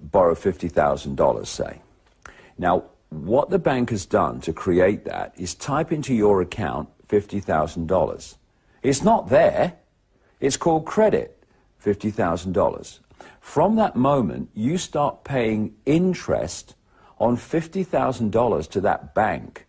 borrow $50,000, say. Now, what the bank has done to create that is type into your account $50,000. It's not there. It's called credit, $50,000. From that moment, you start paying interest on $50,000 to that bank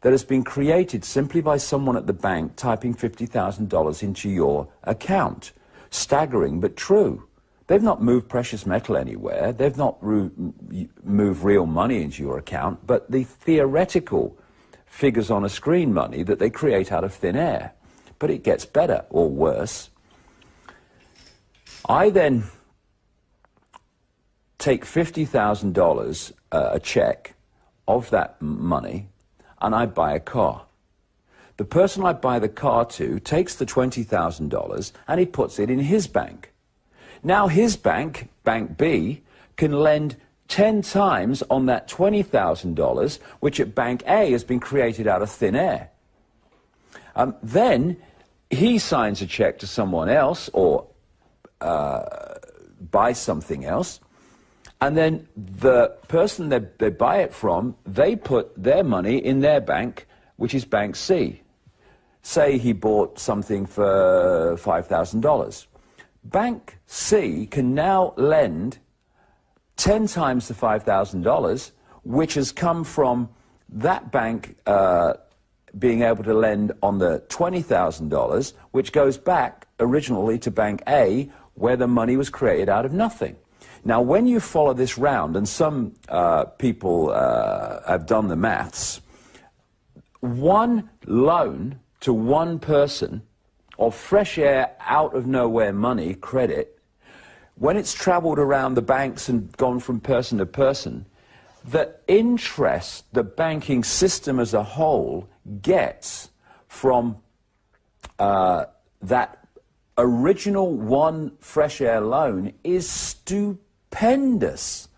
that has been created simply by someone at the bank typing $50,000 into your account. Staggering, but true. They've not moved precious metal anywhere. They've not moved real money into your account, but the theoretical figures on a screen money that they create out of thin air. But it gets better, or worse. I then take $50,000, a check, of that money, and I buy a car. The person I buy the car to takes the $20,000 and he puts it in his bank. Now his bank, Bank B, can lend 10 times on that $20,000, which at Bank A has been created out of thin air. Then he signs a check to someone else or buys something else, and then the person they buy it from, they put their money in their bank, which is Bank C. Say he bought something for $5,000. Bank C can now lend 10 times the $5,000, which has come from that bank being able to lend on the $20,000, which goes back originally to Bank A, where the money was created out of nothing. Now, when you follow this round, and some people have done the maths, one loan to one person of fresh air, out of nowhere money, credit, when it's traveled around the banks and gone from person to person, the interest the banking system as a whole gets from that original one fresh air loan is stupendous.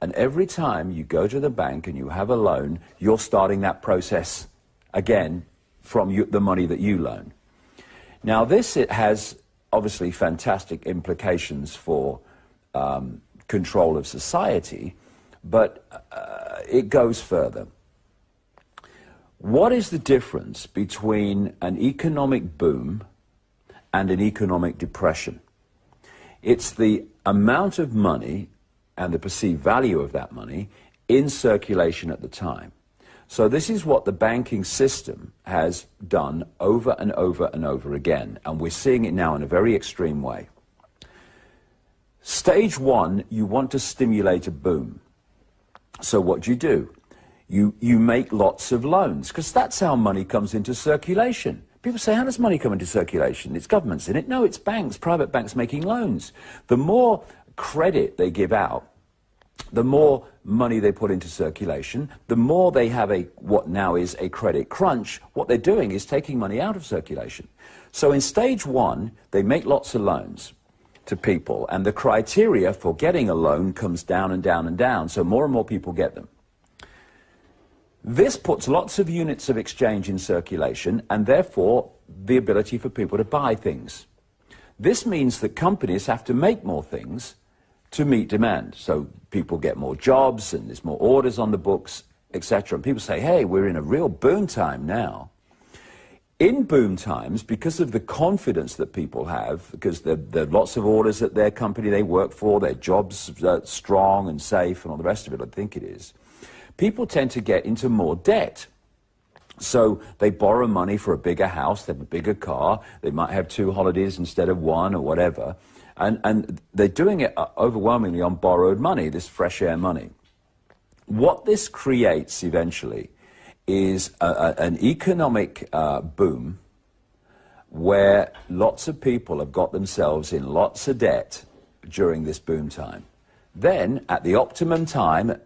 And every time you go to the bank and you have a loan, you're starting that process again from the money that you loan. Now this, it has obviously fantastic implications for control of society, but it goes further. What is the difference between an economic boom and an economic depression? It's the amount of money and the perceived value of that money in circulation at the time. So this is what the banking system has done over and over and over again, and we're seeing it now in a very extreme way. Stage one, you want to stimulate a boom. So what do? You make lots of loans, because that's how money comes into circulation. People say, how does money come into circulation? It's governments in it. No, it's banks, private banks making loans. The more credit they give out, the more money they put into circulation, the more they have what now is a credit crunch. What they're doing is taking money out of circulation. So in stage one, they make lots of loans to people, and the criteria for getting a loan comes down and down and down, so more and more people get them. This puts lots of units of exchange in circulation, and therefore the ability for people to buy things. This means that companies have to make more things to meet demand. So people get more jobs, and there's more orders on the books, etc. And people say, hey, we're in a real boom time now. In boom times, because of the confidence that people have, because there are lots of orders at their company they work for, their jobs are strong and safe and all the rest of it, I think it is, people tend to get into more debt. So they borrow money for a bigger house, they have a bigger car, they might have 2 holidays instead of 1 or whatever, and they're doing it overwhelmingly on borrowed money, this fresh air money. What this creates eventually is an economic boom where lots of people have got themselves in lots of debt during this boom time. Then, at the optimum time,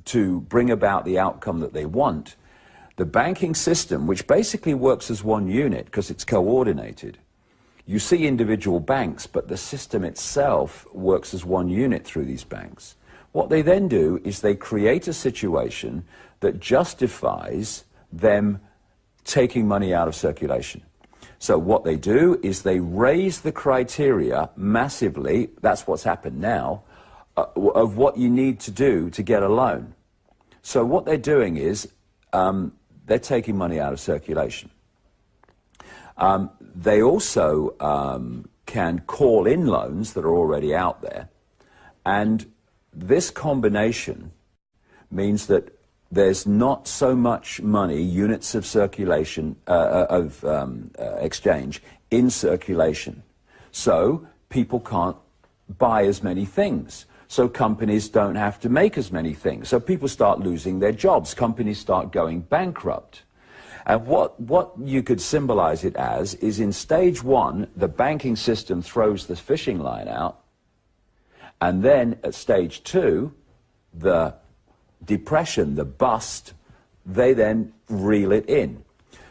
to bring about the outcome that they want, the banking system, which basically works as one unit because it's coordinated. You see individual banks, but the system itself works as one unit through these banks. What they then do is they create a situation that justifies them taking money out of circulation. So what they do is they raise the criteria massively, that's what's happened now, of what you need to do to get a loan. So what they're doing is they're taking money out of circulation. They also can call in loans that are already out there. And this combination means that there's not so much money, units of circulation, exchange in circulation. So people can't buy as many things. So companies don't have to make as many things. So people start losing their jobs. Companies start going bankrupt. And what you could symbolize it as is in stage one, the banking system throws the fishing line out. And then at stage two, the depression, the bust, they then reel it in.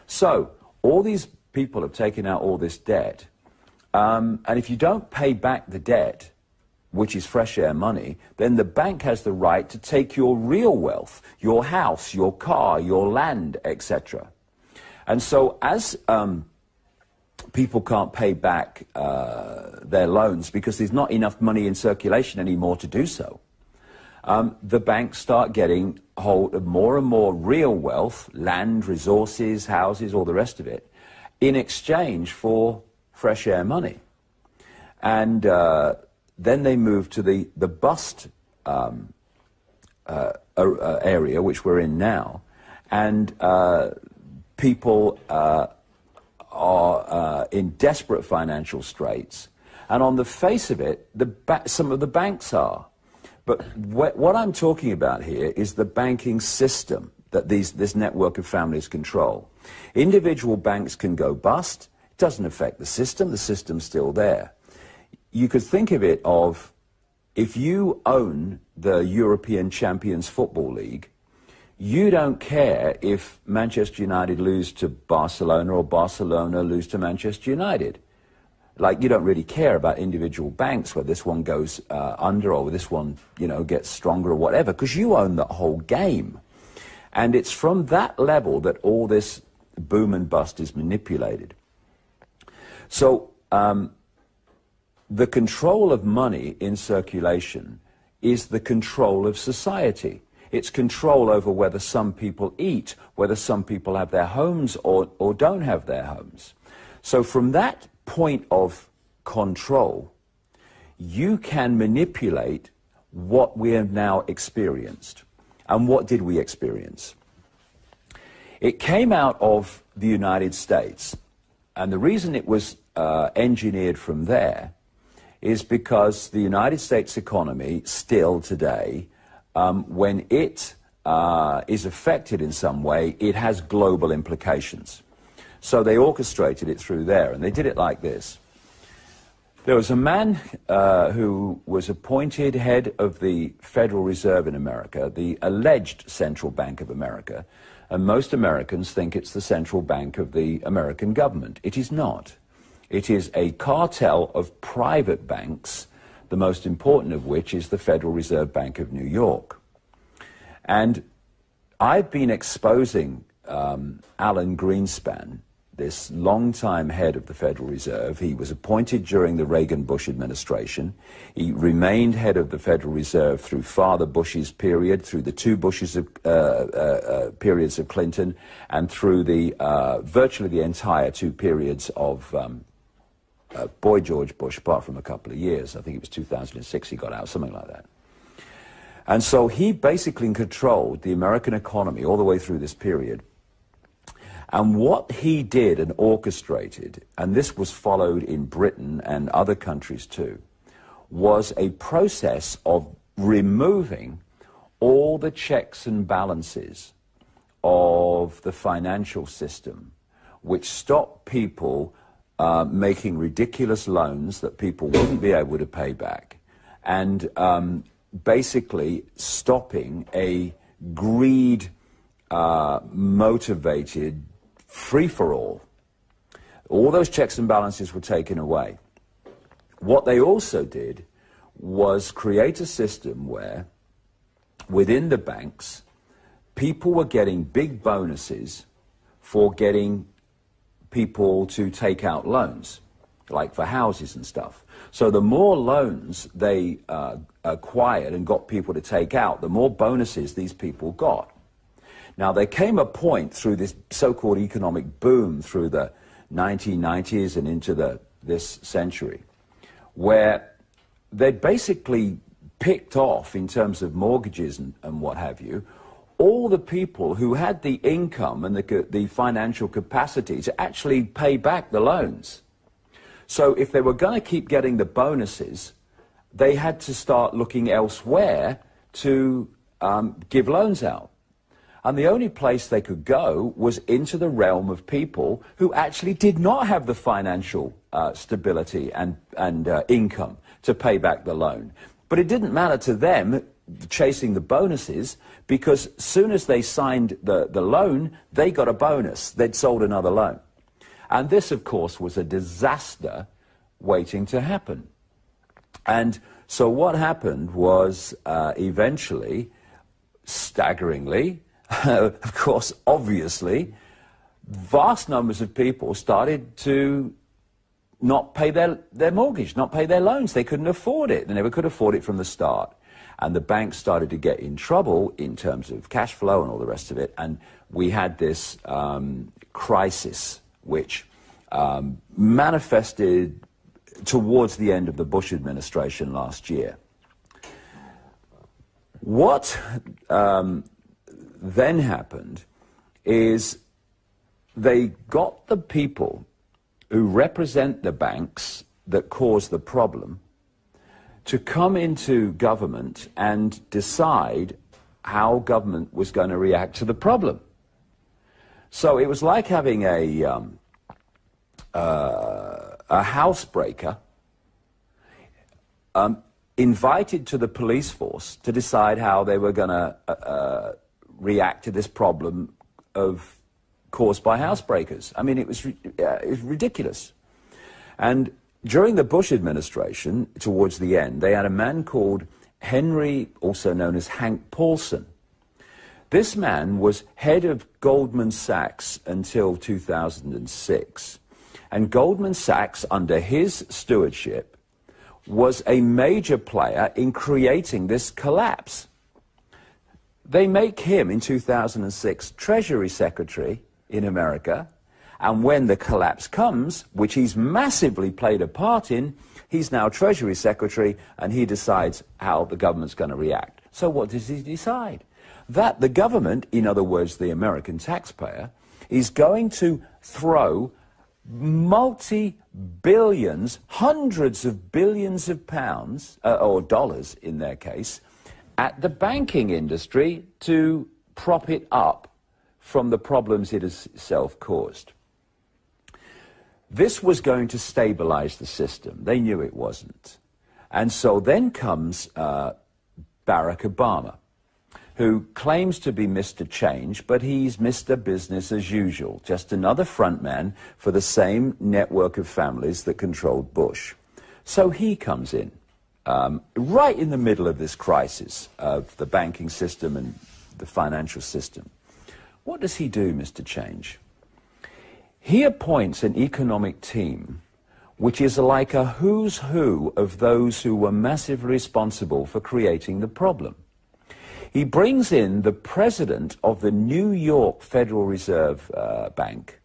So all these people have taken out all this debt. And if you don't pay back the debt, which is fresh air money, then the bank has the right to take your real wealth, your house, your car, your land, etc. And so as people can't pay back their loans because there's not enough money in circulation anymore to do so, the banks start getting hold of more and more real wealth, land, resources, houses, all the rest of it, in exchange for fresh air money. And then they move to the bust area, which we're in now, and people are in desperate financial straits. And on the face of it, some of the banks are. But what I'm talking about here is the banking system that this network of families control. Individual banks can go bust. It doesn't affect the system. The system's still there. You could think of it of, if you own the European Champions Football League, you don't care if Manchester United lose to Barcelona or Barcelona lose to Manchester United. Like, you don't really care about individual banks, where this one goes under or this one, gets stronger or whatever, because you own the whole game. And it's from that level that all this boom and bust is manipulated. So the control of money in circulation is the control of society. It's control over whether some people eat, whether some people have their homes or don't have their homes. So from that point of control, you can manipulate what we have now experienced. And what did we experience? It came out of the United States. And the reason it was engineered from there is because the United States economy still today, when it is affected in some way, it has global implications. So they orchestrated it through there, and they did it like this. There was a man who was appointed head of the Federal Reserve in America, the alleged central bank of America, and most Americans think it's the central bank of the American government. It is not. It is a cartel of private banks, the most important of which is the Federal Reserve Bank of New York. And I've been exposing Alan Greenspan, this longtime head of the Federal Reserve. He was appointed during the Reagan-Bush administration. He remained head of the Federal Reserve through Father Bush's period, through the two Bushes periods of Clinton, and through the virtually the entire two periods of Boy George Bush, apart from a couple of years. I think it was 2006 he got out, something like that. And so he basically controlled the American economy all the way through this period. And what he did and orchestrated, and this was followed in Britain and other countries too, was a process of removing all the checks and balances of the financial system, which stopped people making ridiculous loans that people wouldn't be able to pay back, and basically stopping a greed motivated free-for-all. All those checks and balances were taken away. What they also did was create a system where, within the banks, people were getting big bonuses for getting people to take out loans, like for houses and stuff. So the more loans they acquired and got people to take out, the more bonuses these people got. Now, there came a point through this so-called economic boom through the 1990s and into this century where they'd basically picked off, in terms of mortgages and what have you, all the people who had the income and the financial capacity to actually pay back the loans. So if they were going to keep getting the bonuses, they had to start looking elsewhere to give loans out. And the only place they could go was into the realm of people who actually did not have the financial stability and income to pay back the loan. But it didn't matter to them chasing the bonuses, because as soon as they signed the loan, they got a bonus. They'd sold another loan. And this, of course, was a disaster waiting to happen. And so what happened was eventually, staggeringly, of course, obviously, vast numbers of people started to not pay their mortgage, not pay their loans. They couldn't afford it. They never could afford it from the start. And the banks started to get in trouble in terms of cash flow and all the rest of it. And we had this crisis, which manifested towards the end of the Bush administration last year. What then happened is they got the people who represent the banks that caused the problem to come into government and decide how government was going to react to the problem. So it was like having a housebreaker invited to the police force to decide how they were going to react to this problem caused by housebreakers. I mean, it was ridiculous. And during the Bush administration, towards the end, they had a man called Henry, also known as Hank Paulson. This man was head of Goldman Sachs until 2006. And Goldman Sachs, under his stewardship, was a major player in creating this collapse. They make him, in 2006, Treasury Secretary in America, and when the collapse comes, which he's massively played a part in, he's now Treasury Secretary, and he decides how the government's going to react. So what does he decide? That the government, in other words, the American taxpayer, is going to throw multi-billions, hundreds of billions of pounds, or dollars in their case, at the banking industry to prop it up from the problems it has itself caused. This was going to stabilize the system. They knew it wasn't. And so then comes Barack Obama, who claims to be Mr. Change, but he's Mr. Business as usual, just another frontman for the same network of families that controlled Bush. So he comes in, right in the middle of this crisis of the banking system and the financial system. What does he do, Mr. Change? He appoints an economic team which is like a who's who of those who were massively responsible for creating the problem. He brings in the president of the New York Federal Reserve Bank,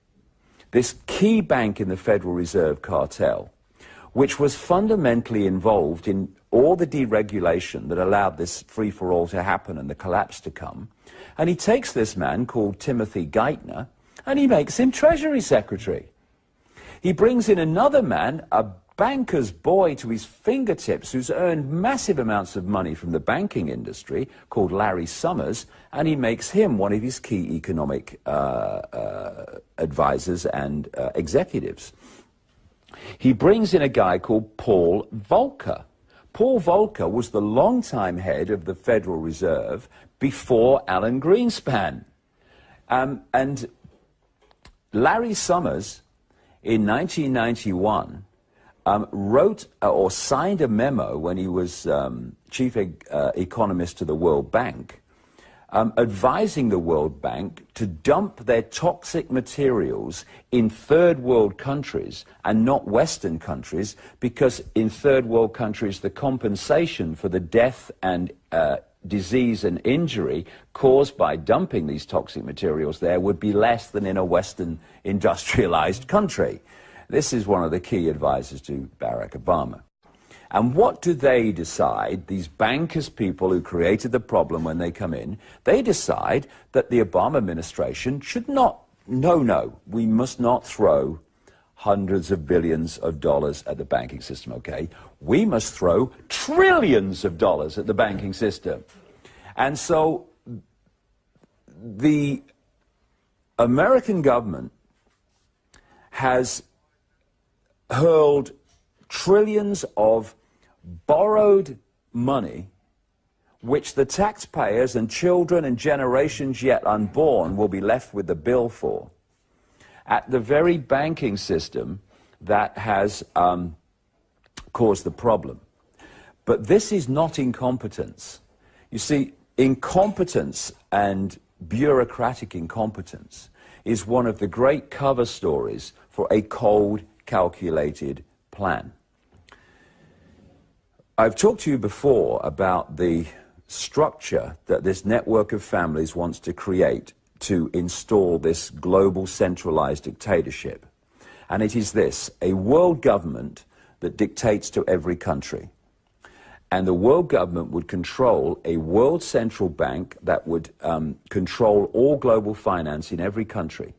this key bank in the Federal Reserve cartel, which was fundamentally involved in all the deregulation that allowed this free-for-all to happen and the collapse to come. And he takes this man called Timothy Geithner, and he makes him Treasury Secretary. He brings in another man, a banker's boy to his fingertips, who's earned massive amounts of money from the banking industry, called Larry Summers, and he makes him one of his key economic advisors and executives. He brings in a guy called Paul Volcker. Paul Volcker was the longtime head of the Federal Reserve before Alan Greenspan. And Larry Summers, in 1991, wrote or signed a memo when he was chief economist to the World Bank, advising the World Bank to dump their toxic materials in third world countries and not Western countries, because in third world countries the compensation for the death and disease and injury caused by dumping these toxic materials there would be less than in a Western industrialized country. This is one of the key advisors to Barack Obama. And what do they decide, these bankers people who created the problem when they come in? They decide that the Obama administration should not, no, we must not throw hundreds of billions of dollars at the banking system, okay? We must throw trillions of dollars at the banking system. And so the American government has hurled trillions of borrowed money, which the taxpayers and children and generations yet unborn will be left with the bill for, at the very banking system that has caused the problem. But this is not incompetence. You see, incompetence and bureaucratic incompetence is one of the great cover stories for a cold, calculated plan. I've talked to you before about the structure that this network of families wants to create to install this global centralized dictatorship. And it is this: a world government that dictates to every country. And the world government would control a world central bank that would control all global finance in every country.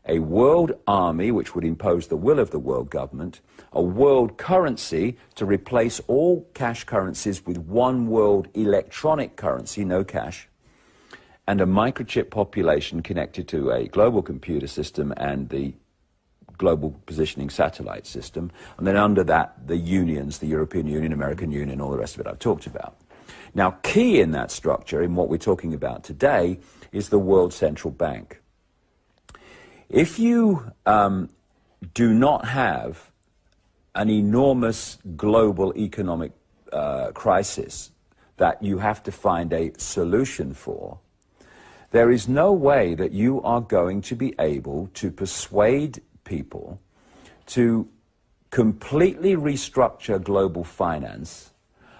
A world army which would impose the will of the world government, a world currency to replace all cash currencies with one world electronic currency, no cash, and a microchip population connected to a global computer system and the global positioning satellite system, and then under that the unions, the European Union, American Union, all the rest of it I've talked about. Now, key in that structure, in what we're talking about today, is the World Central Bank. If you do not have an enormous global economic crisis that you have to find a solution for, there is no way that you are going to be able to persuade people to completely restructure global finance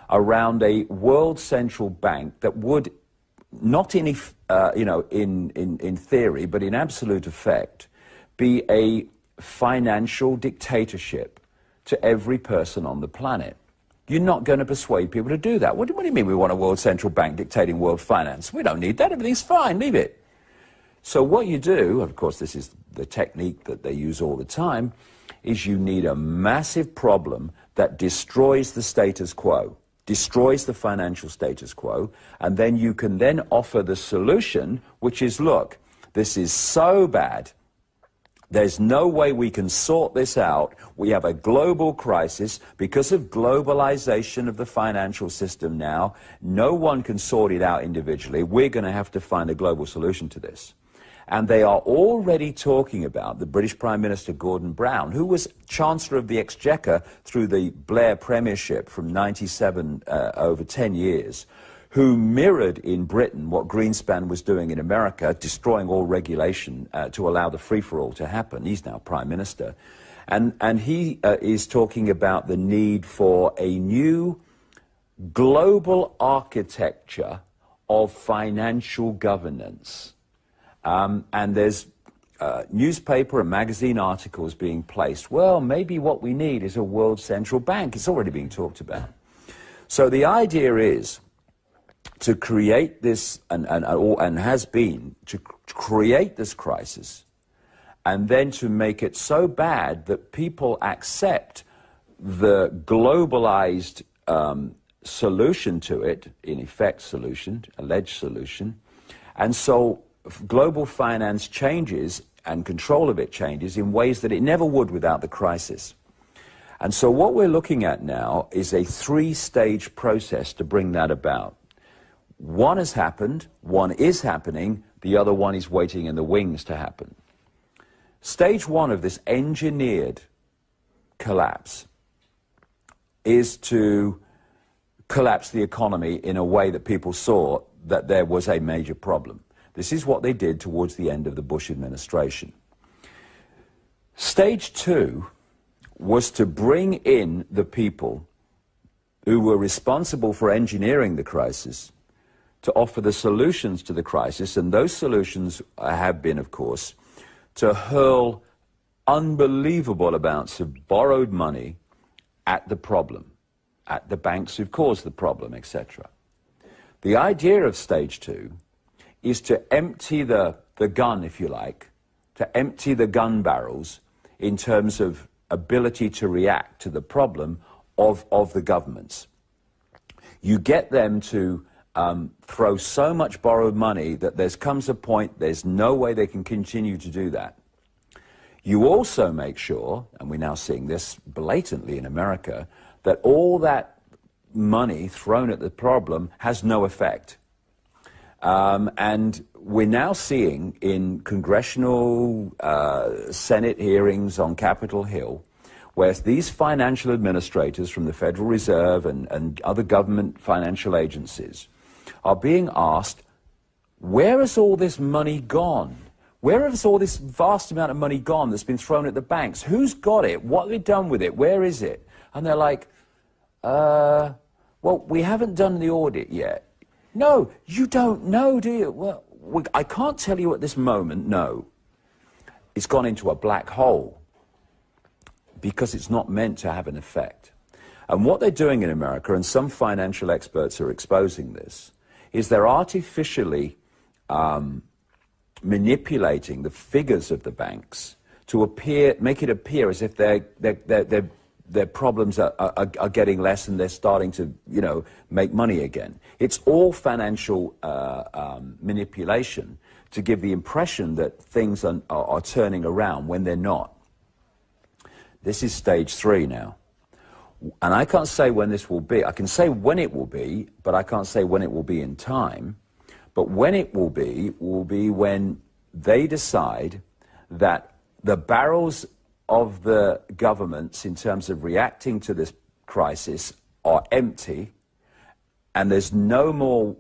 around a world central bank that would, not in theory, but in absolute effect, be a financial dictatorship to every person on the planet. You're not going to persuade people to do that. What do you mean we want a world central bank dictating world finance? We don't need that. Everything's fine. Leave it. So what you do, of course, this is the technique that they use all the time, is you need a massive problem that destroys the status quo, destroys the financial status quo, and then you can then offer the solution, which is, look, this is so bad, there's no way we can sort this out. We have a global crisis because of globalization of the financial system now. No one can sort it out individually. We're going to have to find a global solution to this. And they are already talking about the British Prime Minister Gordon Brown, who was Chancellor of the Exchequer through the Blair Premiership from 97 over 10 years, who mirrored in Britain what Greenspan was doing in America, destroying all regulation to allow the free-for-all to happen. He's now Prime Minister. And he is talking about the need for a new global architecture of financial governance. And there's newspaper and magazine articles being placed. Well, maybe what we need is a world central bank. It's already being talked about. So the idea is to create this, and has been, to create this crisis, and then to make it so bad that people accept the globalized solution to it, in effect solution, alleged solution, and so global finance changes and control of it changes in ways that it never would without the crisis. And so what we're looking at now is a three-stage process to bring that about. One has happened, one is happening, the other one is waiting in the wings to happen. Stage one of this engineered collapse is to collapse the economy in a way that people saw that there was a major problem. This is what they did towards the end of the Bush administration. Stage 2 was to bring in the people who were responsible for engineering the crisis to offer the solutions to the crisis, and those solutions have been, of course, to hurl unbelievable amounts of borrowed money at the problem, at the banks who've caused the problem, etc. The idea of stage 2 is to empty the gun, if you like, to empty the gun barrels in terms of ability to react to the problem of the governments. You get them to throw so much borrowed money that there comes a point there's no way they can continue to do that. You also make sure, and we're now seeing this blatantly in America, that all that money thrown at the problem has no effect. And we're now seeing in congressional Senate hearings on Capitol Hill, where these financial administrators from the Federal Reserve and other government financial agencies are being asked, where has all this money gone? Where has all this vast amount of money gone that's been thrown at the banks? Who's got it? What have they done with it? Where is it? And they're like, well, we haven't done the audit yet. No, you don't know, do you? Well, I can't tell you at this moment, no. It's gone into a black hole because it's not meant to have an effect. And what they're doing in America, and some financial experts are exposing this, is they're artificially manipulating the figures of the banks to make it appear as if their problems are getting less and they're starting to, make money again. It's all financial manipulation to give the impression that things are turning around when they're not. This is stage 3 now. And I can't say when this will be. I can say when it will be, but I can't say when it will be in time. But when it will be when they decide that the barrels of the governments in terms of reacting to this crisis are empty and there's no more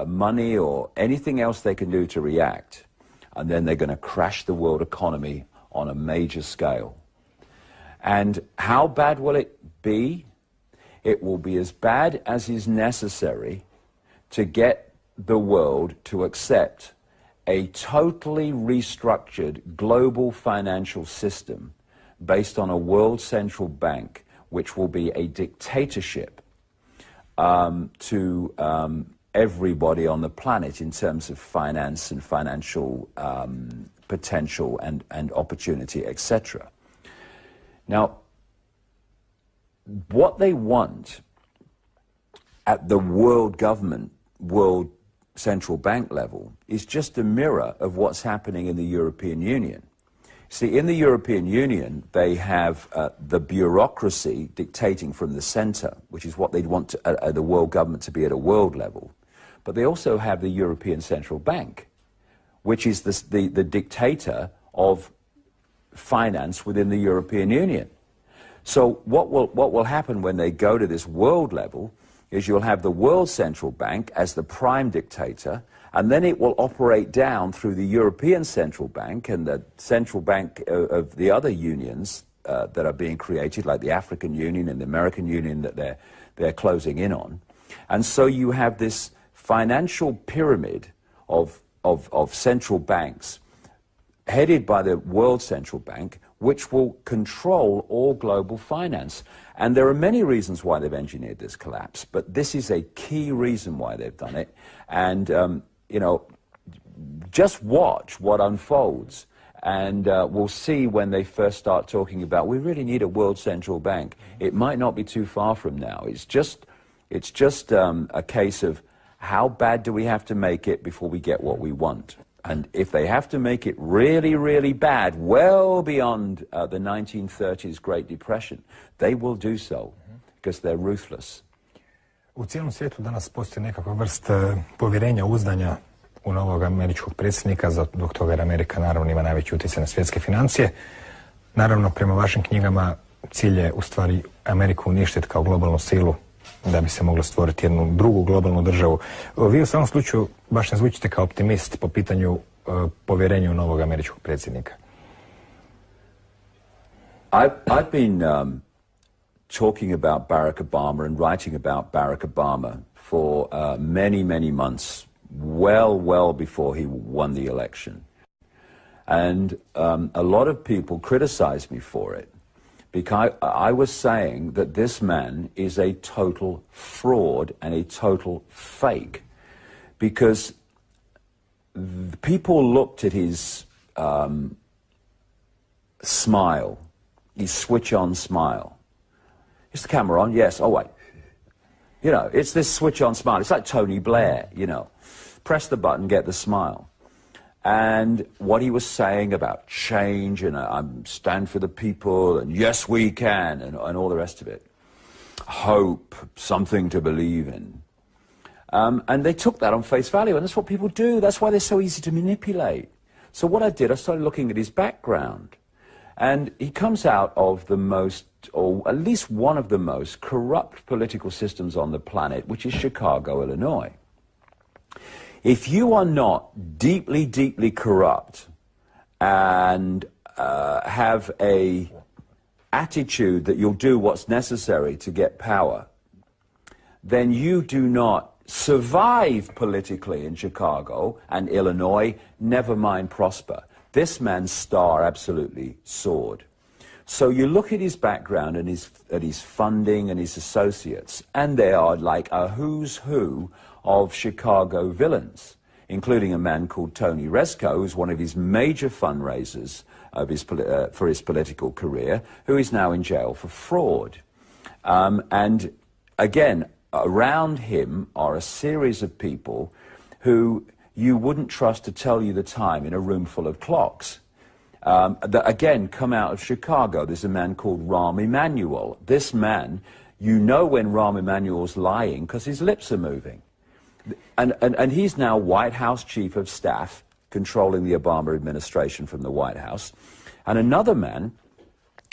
money or anything else they can do to react. And then they're going to crash the world economy on a major scale. And how bad will it be? It will be as bad as is necessary to get the world to accept a totally restructured global financial system based on a world central bank, which will be a dictatorship to everybody on the planet in terms of finance and financial potential and opportunity, etc. Now, what they want at the world government, world central bank level is just a mirror of what's happening in the European Union. See, in the European Union, they have the bureaucracy dictating from the center, which is what they'd want the world government to be at a world level. But they also have the European Central Bank, which is the dictator of finance within the European Union. So what will happen when they go to this world level is you'll have the World Central Bank as the prime dictator, and then it will operate down through the European Central Bank and the central bank of the other unions that are being created, like the African Union and the American Union that they're closing in on. And so you have this financial pyramid of central banks headed by the World Central Bank, which will control all global finance. And there are many reasons why they've engineered this collapse, but this is a key reason why they've done it. And, just watch what unfolds. And we'll see when they first start talking about, we really need a world central bank. It might not be too far from now. It's just a case of how bad do we have to make it before we get what we want. And if they have to make it really, really bad, well beyond the 1930s Great Depression, they will do so, because they're ruthless. U cijelom svijetu danas postoji nekakva vrst povjerenja, uzdanja u novog američkog predsjednika, zbog toga jer Amerika naravno ima najveći utjecaj na svjetske financije. Naravno, prema vašim knjigama, cilj je u stvari Ameriku uništiti kao globalnu silu da bi se moglo stvoriti jednu drugu globalnu državu. Vi u svakom slučaju baš ne zvučite kao optimist po pitanju povjerenja u novog američkog predsjednika. I've been talking about Barack Obama and writing about Barack Obama for many months, well before he won the election. And a lot of people criticized me for it because I was saying that this man is a total fraud and a total fake, because people looked at his smile, his switch-on smile. Is the camera on? Yes. Oh, wait. You know, it's this switch-on smile. It's like Tony Blair, you know. Press the button, get the smile. And what he was saying about change and stand for the people and yes we can and all the rest of it. Hope, something to believe in. And they took that on face value, and that's what people do. That's why they're so easy to manipulate. So what I did, I started looking at his background. And he comes out of the most, or at least one of the most corrupt political systems on the planet, which is Chicago, Illinois. If you are not deeply corrupt and have a attitude that you'll do what's necessary to get power, then you do not survive politically in Chicago and Illinois, never mind prosper. This man's star absolutely soared. So you look at his background and his funding and his associates, and they are like a who's who of Chicago villains, including a man called Tony Rezko, who's one of his major fundraisers of for his political career, who is now in jail for fraud. And again, around him are a series of people who you wouldn't trust to tell you the time in a room full of clocks. That again come out of Chicago. There's a man called Rahm Emanuel. This man, you know when Rahm Emanuel's lying because his lips are moving. And he's now White House Chief of Staff, controlling the Obama administration from the White House. And another man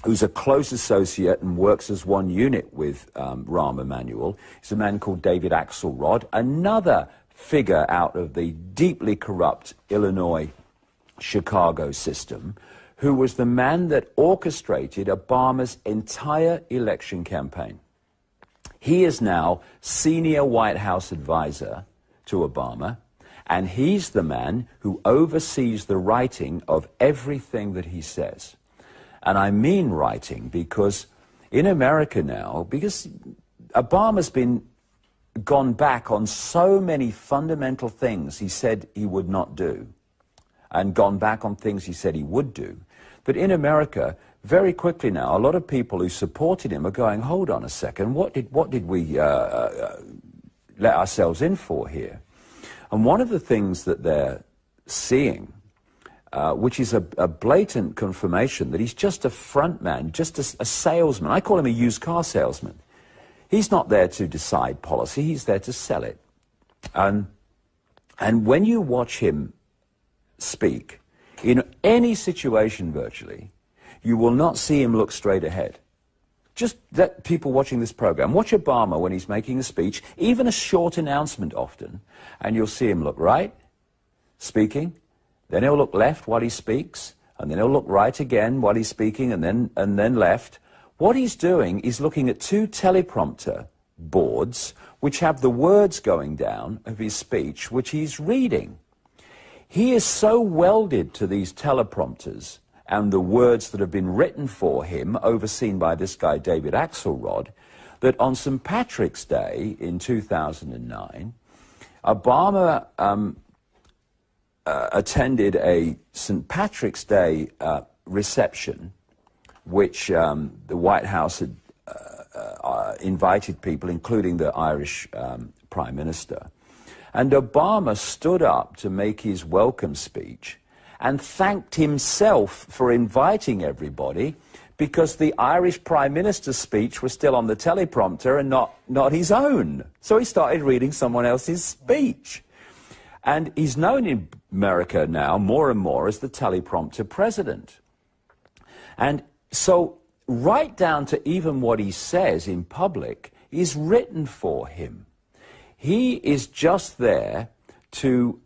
who's a close associate and works as one unit with Rahm Emanuel is a man called David Axelrod, another figure out of the deeply corrupt Illinois Chicago system, who was the man that orchestrated Obama's entire election campaign. He is now senior White House advisor to Obama, and he's the man who oversees the writing of everything that he says. And I mean writing because in America now, because Obama's gone back on so many fundamental things he said he would not do, and gone back on things he said he would do, that in America, very quickly now, a lot of people who supported him are going, hold on a second, what did we let ourselves in for here? And one of the things that they're seeing, which is a blatant confirmation that he's just a front man, just a salesman. I call him a used car salesman. He's not there to decide policy, he's there to sell it. And when you watch him speak, in any situation virtually, you will not see him look straight ahead. Just let people watching this program watch Obama when he's making a speech, even a short announcement often, and you'll see him look right, speaking, then he'll look left while he speaks, and then he'll look right again while he's speaking, and then left. What he's doing is looking at two teleprompter boards which have the words going down of his speech, which he's reading. He is so welded to these teleprompters and the words that have been written for him, overseen by this guy, David Axelrod, that on St. Patrick's Day in 2009, Obama attended a St. Patrick's Day reception, which the White House had invited people, including the Irish Prime Minister. And Obama stood up to make his welcome speech and thanked himself for inviting everybody because the Irish Prime Minister's speech was still on the teleprompter and not his own. So he started reading someone else's speech. And he's known in America now more and more as the teleprompter president. And so right down to even what he says in public is written for him. He is just there to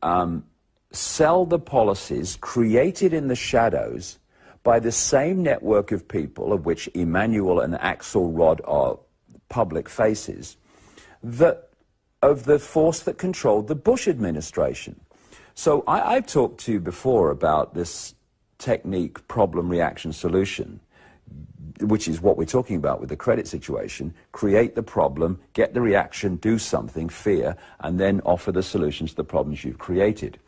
sell the policies created in the shadows by the same network of people, of which Emmanuel and Axelrod are public faces, of the force that controlled the Bush administration. So I've talked to you before about this technique, problem, reaction, solution, which is what we're talking about with the credit situation. Create the problem, get the reaction, do something, fear, and then offer the solutions to the problems you've created.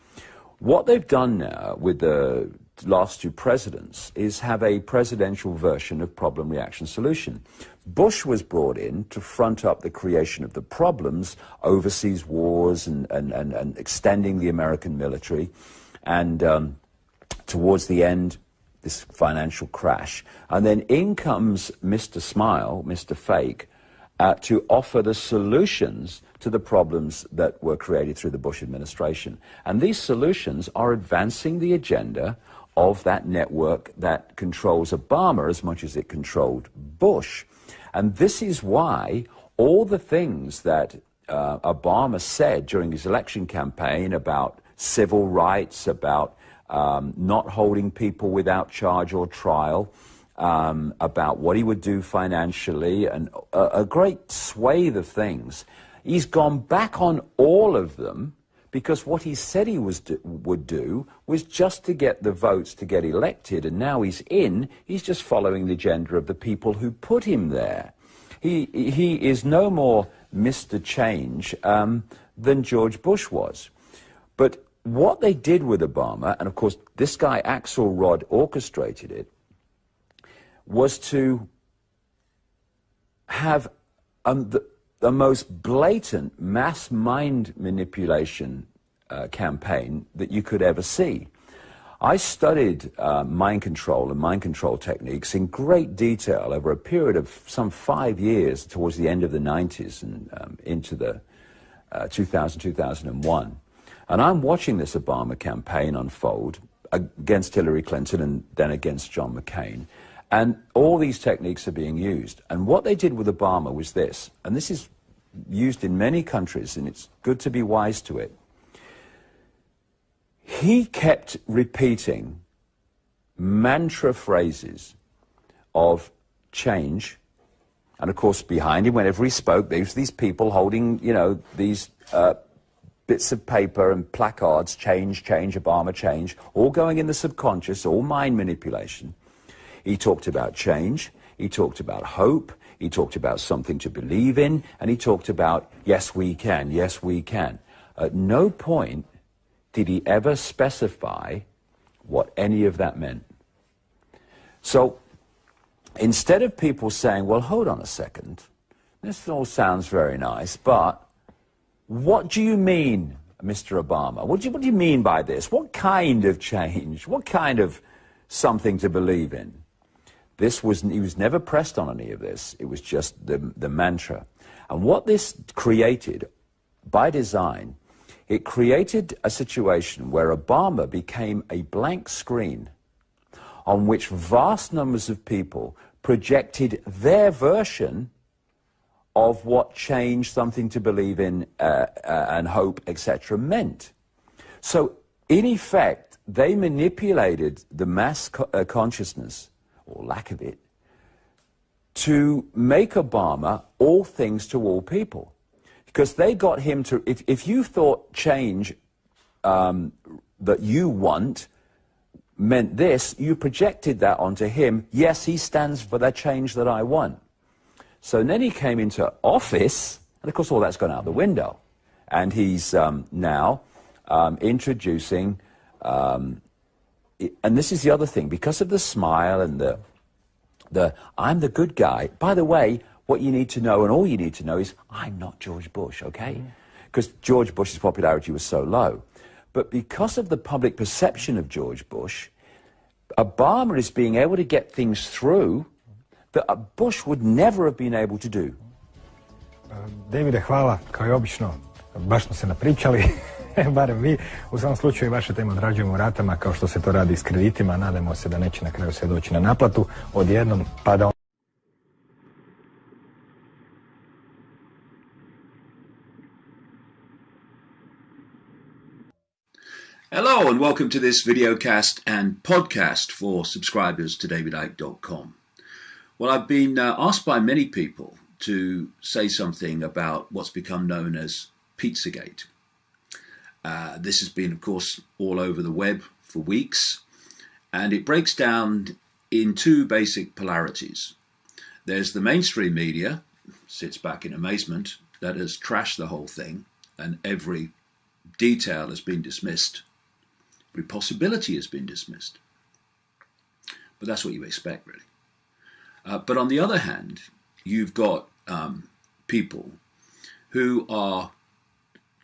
What they've done now with the last two presidents is have a presidential version of problem, reaction, solution. Bush was brought in to front up the creation of the problems, overseas wars and extending the American military, and towards the end, this financial crash. And then in comes Mr. Smile, Mr. Fake, to offer the solutions to the problems that were created through the Bush administration. And these solutions are advancing the agenda of that network that controls Obama as much as it controlled Bush. And this is why all the things that Obama said during his election campaign about civil rights, about not holding people without charge or trial, about what he would do financially, and a great swathe of things. He's gone back on all of them because what he said he would do was just to get the votes to get elected, and now he's just following the agenda of the people who put him there. He is no more Mr. Change than George Bush was. But what they did with Obama, and of course this guy Axelrod orchestrated it, was to have the most blatant mass mind manipulation campaign that you could ever see. I studied mind control and mind control techniques in great detail over a period of some 5 years towards the end of the 90s and into the 2000-2001. And I'm watching this Obama campaign unfold against Hillary Clinton and then against John McCain. And all these techniques are being used. And what they did with Obama was this, and this is used in many countries, and it's good to be wise to it. He kept repeating mantra phrases of change. And of course, behind him, whenever he spoke, there was these people holding, you know, these bits of paper and placards, change, change, Obama, change, all going in the subconscious, all mind manipulation. He talked about change, he talked about hope, he talked about something to believe in, and he talked about, yes, we can, yes, we can. At no point did he ever specify what any of that meant. So instead of people saying, well, hold on a second, this all sounds very nice, but what do you mean, Mr. Obama? What do you mean by this? What kind of change? What kind of something to believe in? He was never pressed on any of this. It was just the mantra. And what this created, by design, it created a situation where Obama became a blank screen on which vast numbers of people projected their version of what change, something to believe in, and hope, etc. meant. So, in effect, they manipulated the mass consciousness, or lack of it, to make Obama all things to all people. Because they got him to, if you thought change that you want meant this, you projected that onto him. Yes, he stands for that change that I want. So then he came into office, and of course all that's gone out the window. And he's now introducing, and this is the other thing, because of the smile and the I'm the good guy. By the way, what you need to know, and all you need to know, is I'm not George Bush, okay? Because George Bush's popularity was so low. But because of the public perception of George Bush, Obama is being able to get things through that Bush would never have been able to do. Davide, hvala, kao i obično, baš smo se napričali, barem vi. U svakom slučaju vaše teme odrađujemo u ratama, kao što se to radi s kreditima. Nadamo se da neće na kraju sve doći na naplatu odjednom, pa da Hello and welcome to this videocast and podcast for subscribers to davidicke.com. Well, I've been asked by many people to say something about what's become known as Pizzagate. This has been, of course, all over the web for weeks, and it breaks down in two basic polarities. There's the mainstream media, sits back in amazement, that has trashed the whole thing, and every detail has been dismissed. Every possibility has been dismissed. But that's what you expect, really. But on the other hand, you've got people who are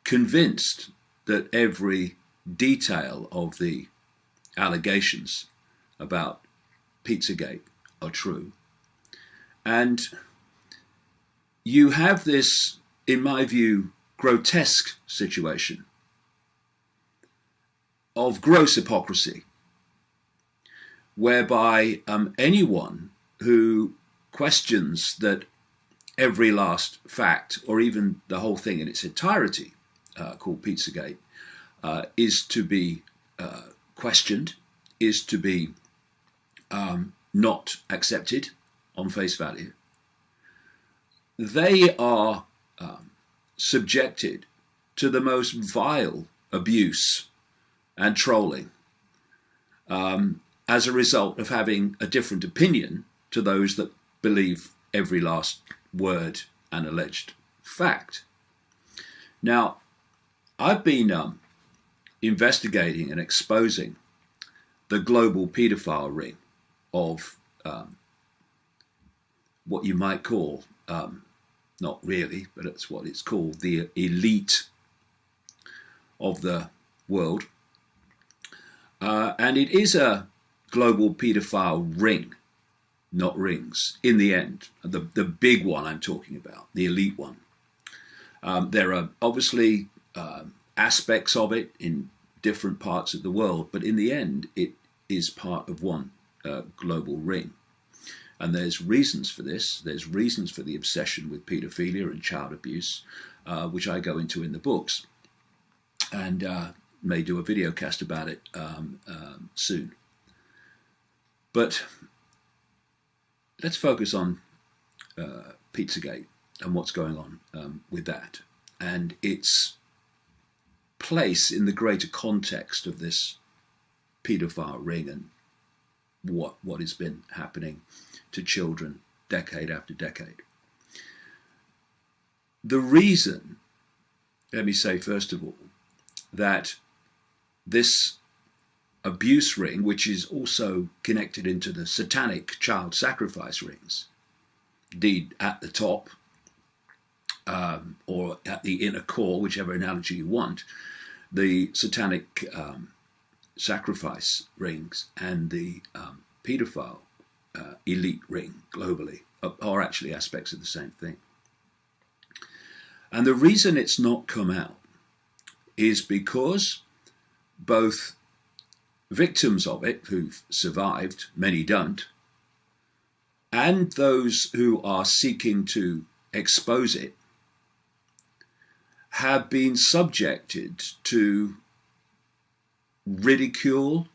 convinced that every detail of the allegations about Pizzagate are true. And you have this, in my view, grotesque situation of gross hypocrisy, whereby anyone who questions that every last fact, or even the whole thing in its entirety, called Pizzagate, is to be questioned, is to be not accepted on face value. They are subjected to the most vile abuse and trolling as a result of having a different opinion to those that believe every last word and alleged fact. Now, I've been investigating and exposing the global paedophile ring of what you might call, not really, but it's what it's called, the elite of the world. And it is a global paedophile ring, not rings, in the end. The big one I'm talking about, the elite one. There are obviously aspects of it in different parts of the world, but in the end, it is part of one global ring. And there's reasons for this. There's reasons for the obsession with paedophilia and child abuse, which I go into in the books. And may do a video cast about it soon. But let's focus on Pizzagate and what's going on with that, and its place in the greater context of this paedophile ring and what has been happening to children decade after decade. The reason, let me say first of all, that this abuse ring, which is also connected into the satanic child sacrifice rings, indeed at the top or at the inner core, whichever analogy you want, the satanic sacrifice rings and the paedophile elite ring globally are actually aspects of the same thing. And the reason it's not come out is because both victims of it who've survived, many don't, and those who are seeking to expose it have been subjected to ridicule,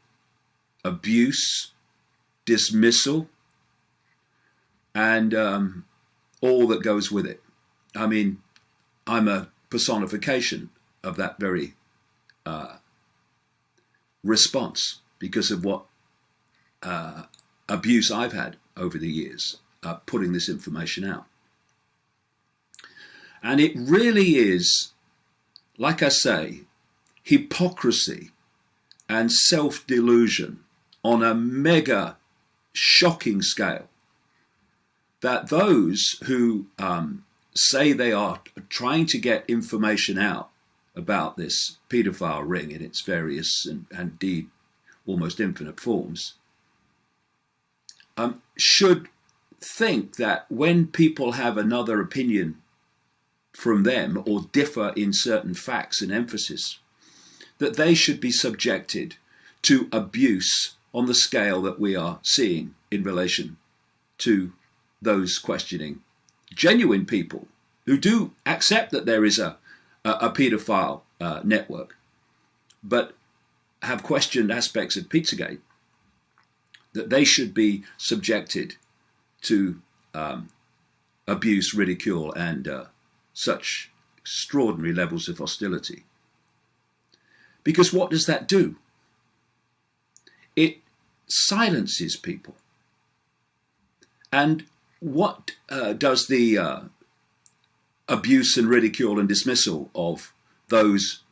abuse, dismissal, and all that goes with it. I mean, I'm a personification of that very response because of what abuse I've had over the years putting this information out. And it really is, like I say, hypocrisy and self-delusion on a mega shocking scale, that those who say they are trying to get information out about this paedophile ring in its various and indeed almost infinite forms should think that when people have another opinion from them or differ in certain facts and emphasis, that they should be subjected to abuse on the scale that we are seeing in relation to those questioning genuine people who do accept that there is a paedophile network, but have questioned aspects of Pizzagate, that they should be subjected to abuse, ridicule, and such extraordinary levels of hostility. Because what does that do? It silences people. And what does the abuse and ridicule and dismissal of those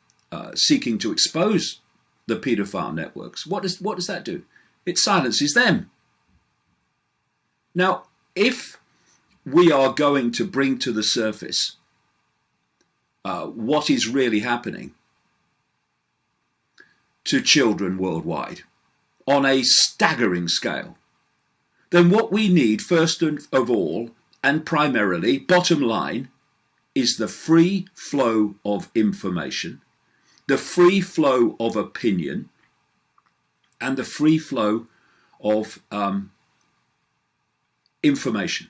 seeking to expose the paedophile networks, what does that do? It silences them. Now, if we are going to bring to the surface what is really happening to children worldwide on a staggering scale, then what we need first of all, and primarily, bottom line, is the free flow of information, the free flow of opinion, and the free flow of information.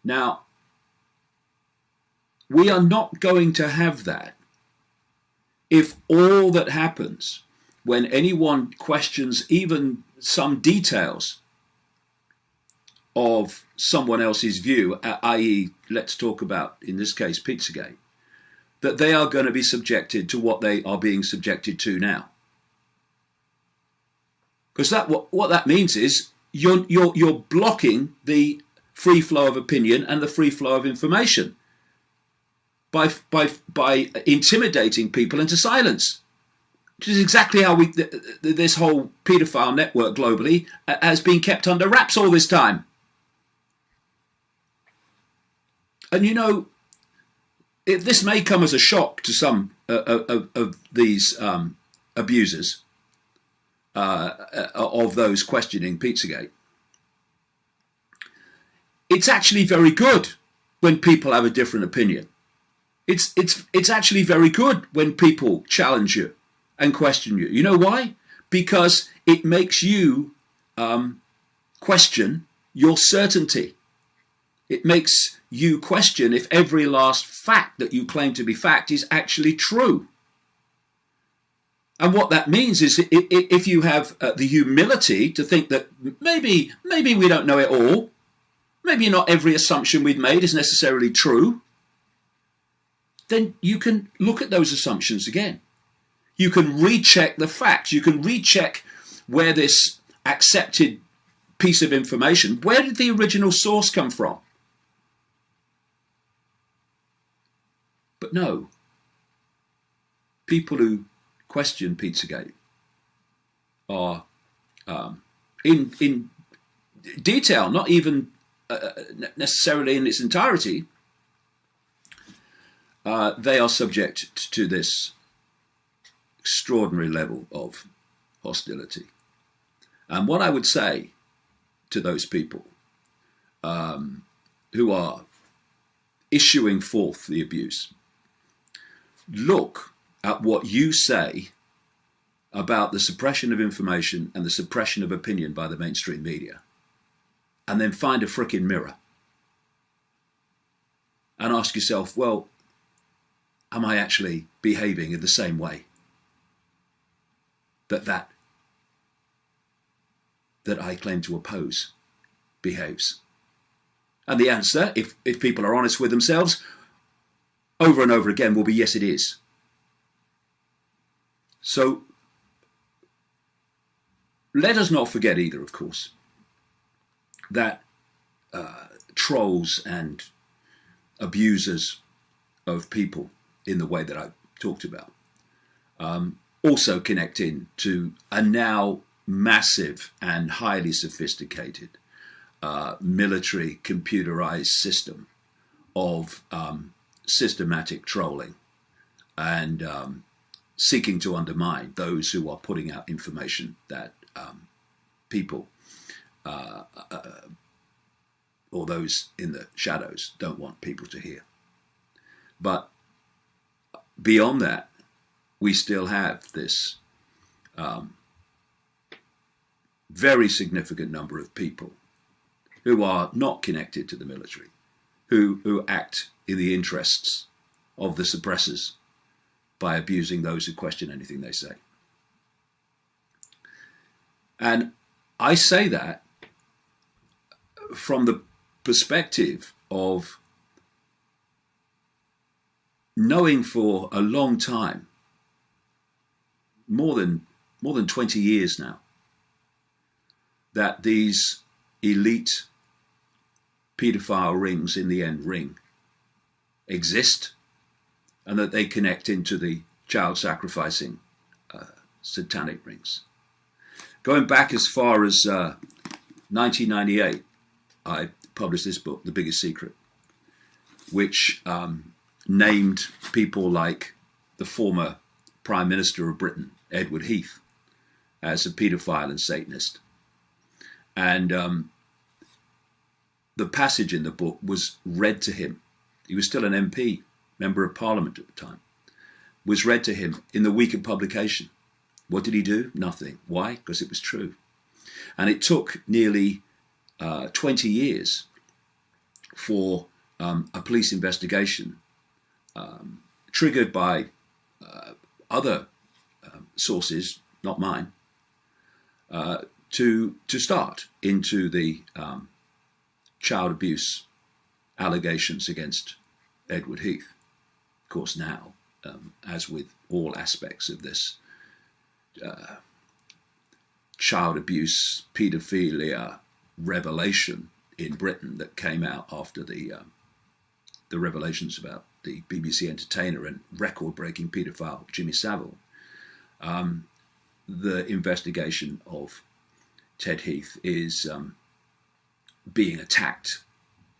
Now, we are not going to have that if all that happens when anyone questions even some details of someone else's view, i.e., let's talk about, in this case, Pizzagate, that they are going to be subjected to what they are being subjected to now. Because what that means is you're blocking the free flow of opinion and the free flow of information by intimidating people into silence, which is exactly how this whole paedophile network globally has been kept under wraps all this time. And you know, this may come as a shock to some of these abusers of those questioning Pizzagate. It's actually very good when people have a different opinion. It's actually very good when people challenge you and question you. You know why? Because it makes you question your certainty. It makes you question if every last fact that you claim to be fact is actually true. And what that means is if you have the humility to think that maybe we don't know it all, maybe not every assumption we've made is necessarily true, then you can look at those assumptions again. You can recheck the facts. You can recheck where this accepted piece of information, where did the original source come from? But no, people who question Pizzagate are in detail, not even necessarily in its entirety, they are subject to this extraordinary level of hostility. And what I would say to those people who are issuing forth the abuse, look at what you say about the suppression of information and the suppression of opinion by the mainstream media, and then find a frickin' mirror and ask yourself, well, am I actually behaving in the same way that I claim to oppose behaves? And the answer, if people are honest with themselves, over and over again will be yes, it is. So let us not forget either, of course, that trolls and abusers of people in the way that I talked about also connect in to a now massive and highly sophisticated military computerized system of systematic trolling and seeking to undermine those who are putting out information that people or those in the shadows don't want people to hear. But beyond that, we still have this very significant number of people who are not connected to the military, who act in the interests of the suppressors by abusing those who question anything they say. And I say that from the perspective of knowing for a long time, more than 20 years now, that these elite paedophile rings in the end ring exist, and that they connect into the child sacrificing satanic rings. Going back as far as 1998, I published this book, The Biggest Secret, which named people like the former Prime Minister of Britain, Edward Heath, as a paedophile and Satanist. And the passage in the book was read to him. He was still an MP, Member of Parliament at the time. Was read to him in the week of publication. What did he do? Nothing. Why? Because it was true. And it took nearly 20 years for a police investigation triggered by other sources, not mine, to start into the child abuse allegations against Edward Heath. Of course, now, as with all aspects of this child abuse, paedophilia revelation in Britain that came out after the revelations about the BBC entertainer and record-breaking paedophile Jimmy Savile, the investigation of Ted Heath is being attacked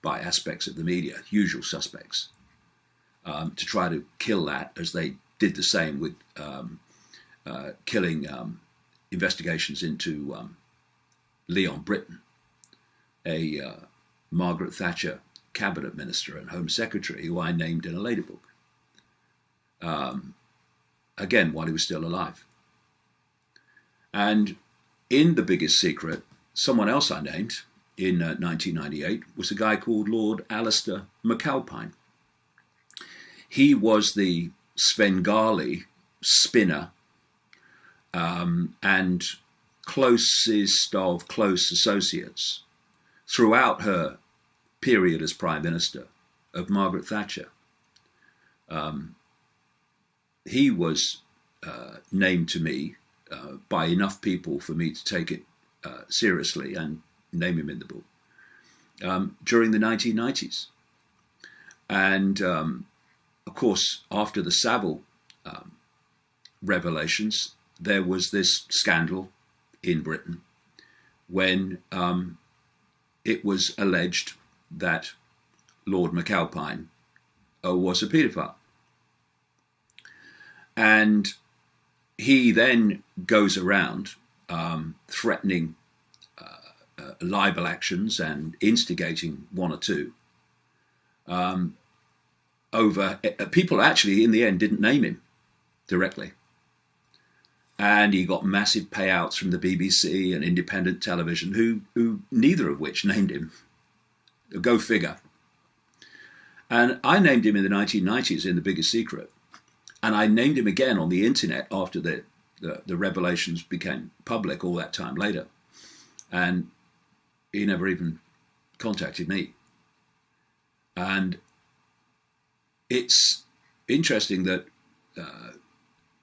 by aspects of the media, usual suspects, to try to kill that, as they did the same with killing investigations into Leon Britton, a Margaret Thatcher cabinet minister and Home Secretary, who I named in a later book, again, while he was still alive. And in The Biggest Secret, someone else I named in 1998 was a guy called Lord Alistair McAlpine. He was the Svengali spinner and closest of close associates throughout her period as Prime Minister of Margaret Thatcher. He was named to me by enough people for me to take it seriously and name him in the book during the 1990s. And of course, after the Savile revelations, there was this scandal in Britain when it was alleged that Lord McAlpine was a paedophile. And he then goes around threatening libel actions and instigating one or two over people actually in the end didn't name him directly. And he got massive payouts from the BBC and independent television, who neither of which named him. Go figure. And I named him in the 1990s in The Biggest Secret. And I named him again on the internet after the revelations became public all that time later. And he never even contacted me. And it's interesting that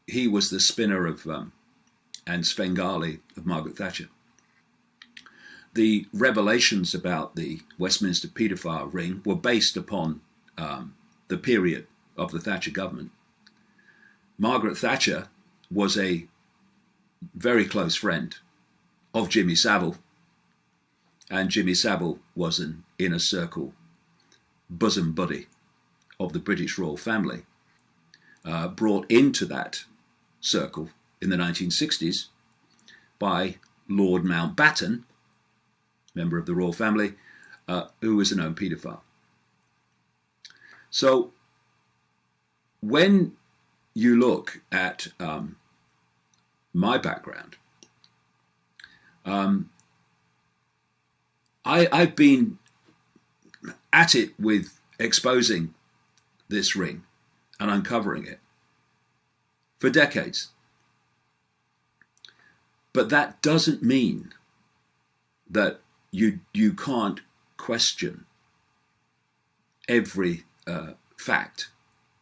he was the spinner of and Svengali of Margaret Thatcher. The revelations about the Westminster paedophile ring were based upon the period of the Thatcher government. Margaret Thatcher was a very close friend of Jimmy Savile, and Jimmy Savile was an inner circle bosom buddy of the British royal family, brought into that circle in the 1960s by Lord Mountbatten, member of the royal family, who was a known paedophile. So when you look at my background, I've been at it with exposing this ring and uncovering it for decades. But that doesn't mean that you can't question every fact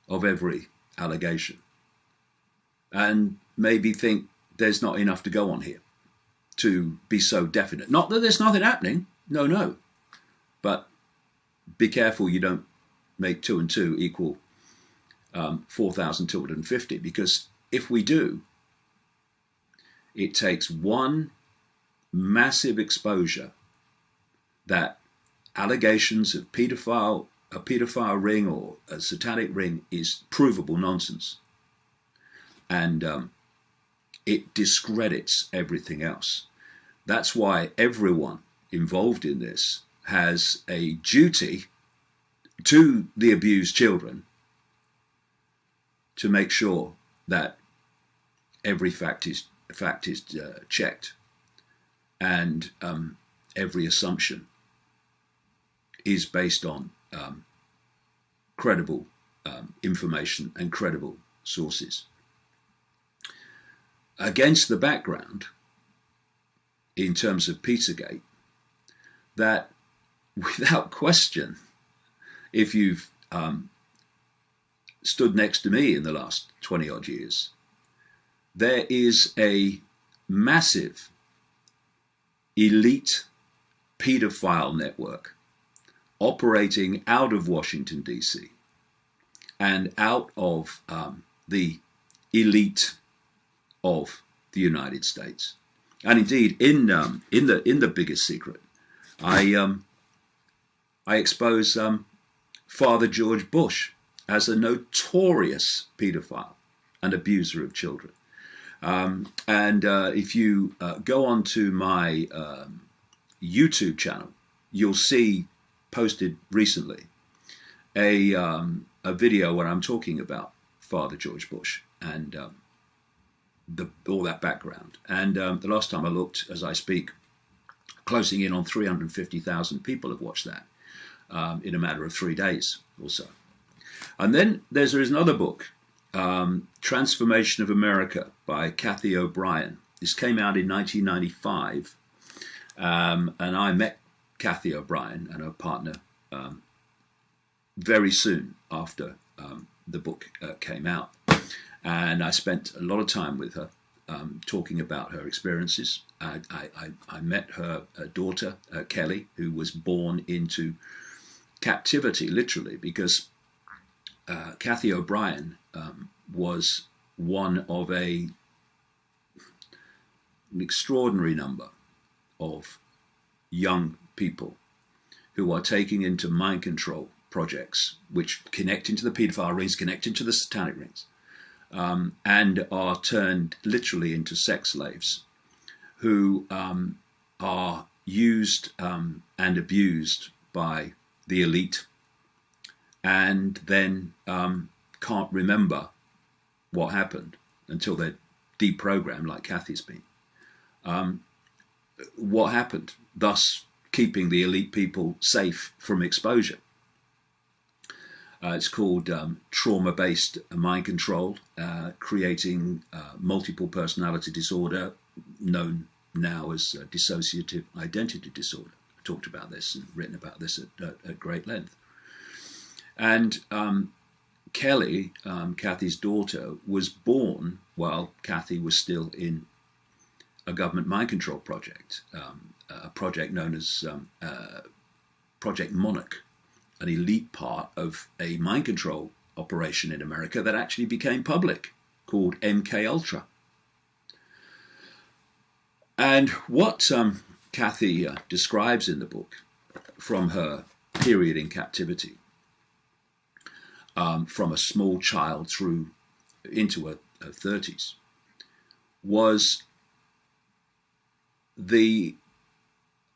of every allegation and maybe think there's not enough to go on here to be so definite. Not that there's nothing happening, no. But be careful you don't make 2 and 2 equal 4,250, because if we do, it takes one massive exposure that allegations of a paedophile ring or a satanic ring is provable nonsense. And it discredits everything else. That's why everyone involved in this has a duty to the abused children to make sure that every fact is checked, and every assumption is based on credible information and credible sources. Against the background, in terms of Pizzagate, that without question, if you've stood next to me in the last 20 odd years, there is a massive elite paedophile network operating out of Washington, D.C. and out of the elite of the United States. And indeed, in the biggest secret, I expose Father George Bush as a notorious paedophile and abuser of children. If you go onto my YouTube channel, you'll see posted recently a video where I'm talking about Father George Bush and all that background. And the last time I looked, as I speak, closing in on 350,000 people have watched that in a matter of 3 days or so. And then there's another book, Transformation of America by Cathy O'Brien. This came out in 1995, and I met Cathy O'Brien and her partner very soon after the book came out. And I spent a lot of time with her talking about her experiences. I met her daughter, Kelly, who was born into captivity, literally, because Cathy O'Brien was one of an extraordinary number of young people who are taking into mind control projects which connect into the paedophile rings, connect into the satanic rings, and are turned literally into sex slaves who are used and abused by the elite, and then can't remember what happened until they're deprogrammed, like Cathy's been. What happened, thus keeping the elite people safe from exposure. It's called trauma-based mind control, creating multiple personality disorder, known now as dissociative identity disorder. I've talked about this and written about this at great length. And Kelly, Cathy's daughter, was born while Cathy was still in a government mind control project, a project known as Project Monarch, an elite part of a mind control operation in America that actually became public, called MK Ultra. And what Cathy describes in the book from her period in captivity, from a small child through into her 30s, was the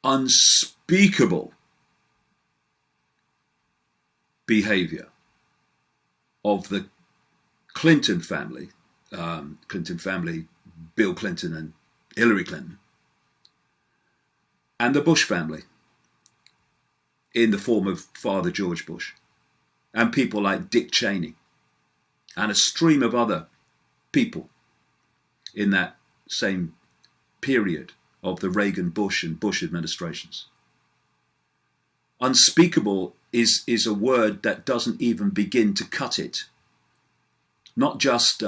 unspeakable behavior of the Clinton family, Bill Clinton and Hillary Clinton, and the Bush family in the form of Father George Bush, and people like Dick Cheney, and a stream of other people in that same period of the Reagan, Bush and Bush administrations. Unspeakable is a word that doesn't even begin to cut it. Not just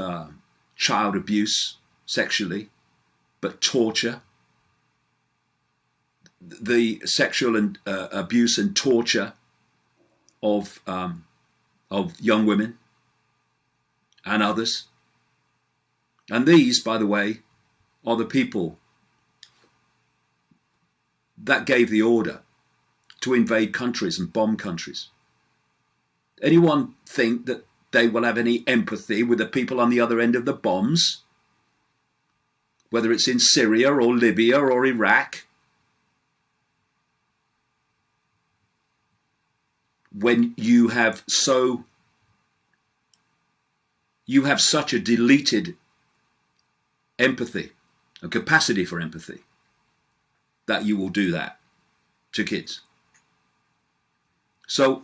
child abuse sexually, but torture, the sexual and abuse and torture of young women and others. And these, by the way, are the people that gave the order to invade countries and bomb countries. Anyone think that they will have any empathy with the people on the other end of the bombs? Whether it's in Syria or Libya or Iraq? When you have such a deleted empathy, a capacity for empathy, that you will do that to kids. So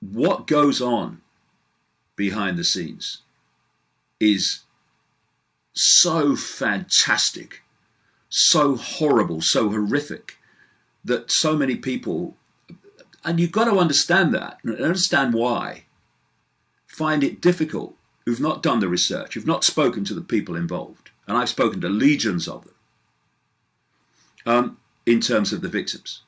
what goes on behind the scenes is so fantastic, so horrible, so horrific, that so many people, and you've got to understand that, and understand why, find it difficult, who've not done the research, who've not spoken to the people involved, and I've spoken to legions of them, in terms of the victims.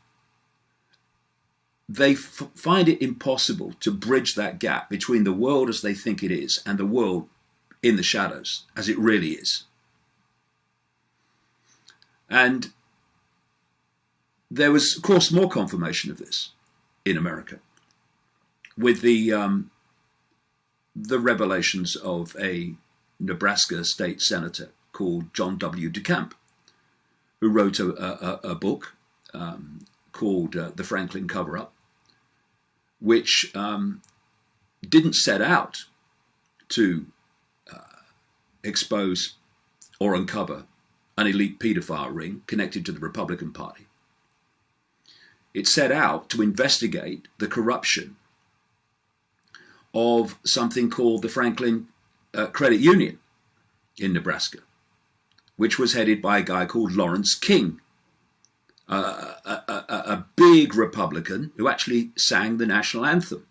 They find it impossible to bridge that gap between the world as they think it is and the world in the shadows as it really is. And there was, of course, more confirmation of this in America with the revelations of a Nebraska state senator called John W. DeCamp, who wrote a book called The Franklin Cover-Up, which didn't set out to expose or uncover an elite paedophile ring connected to the Republican Party. It set out to investigate the corruption of something called the Franklin Credit Union in Nebraska, which was headed by a guy called Lawrence King, a big Republican who actually sang the national anthem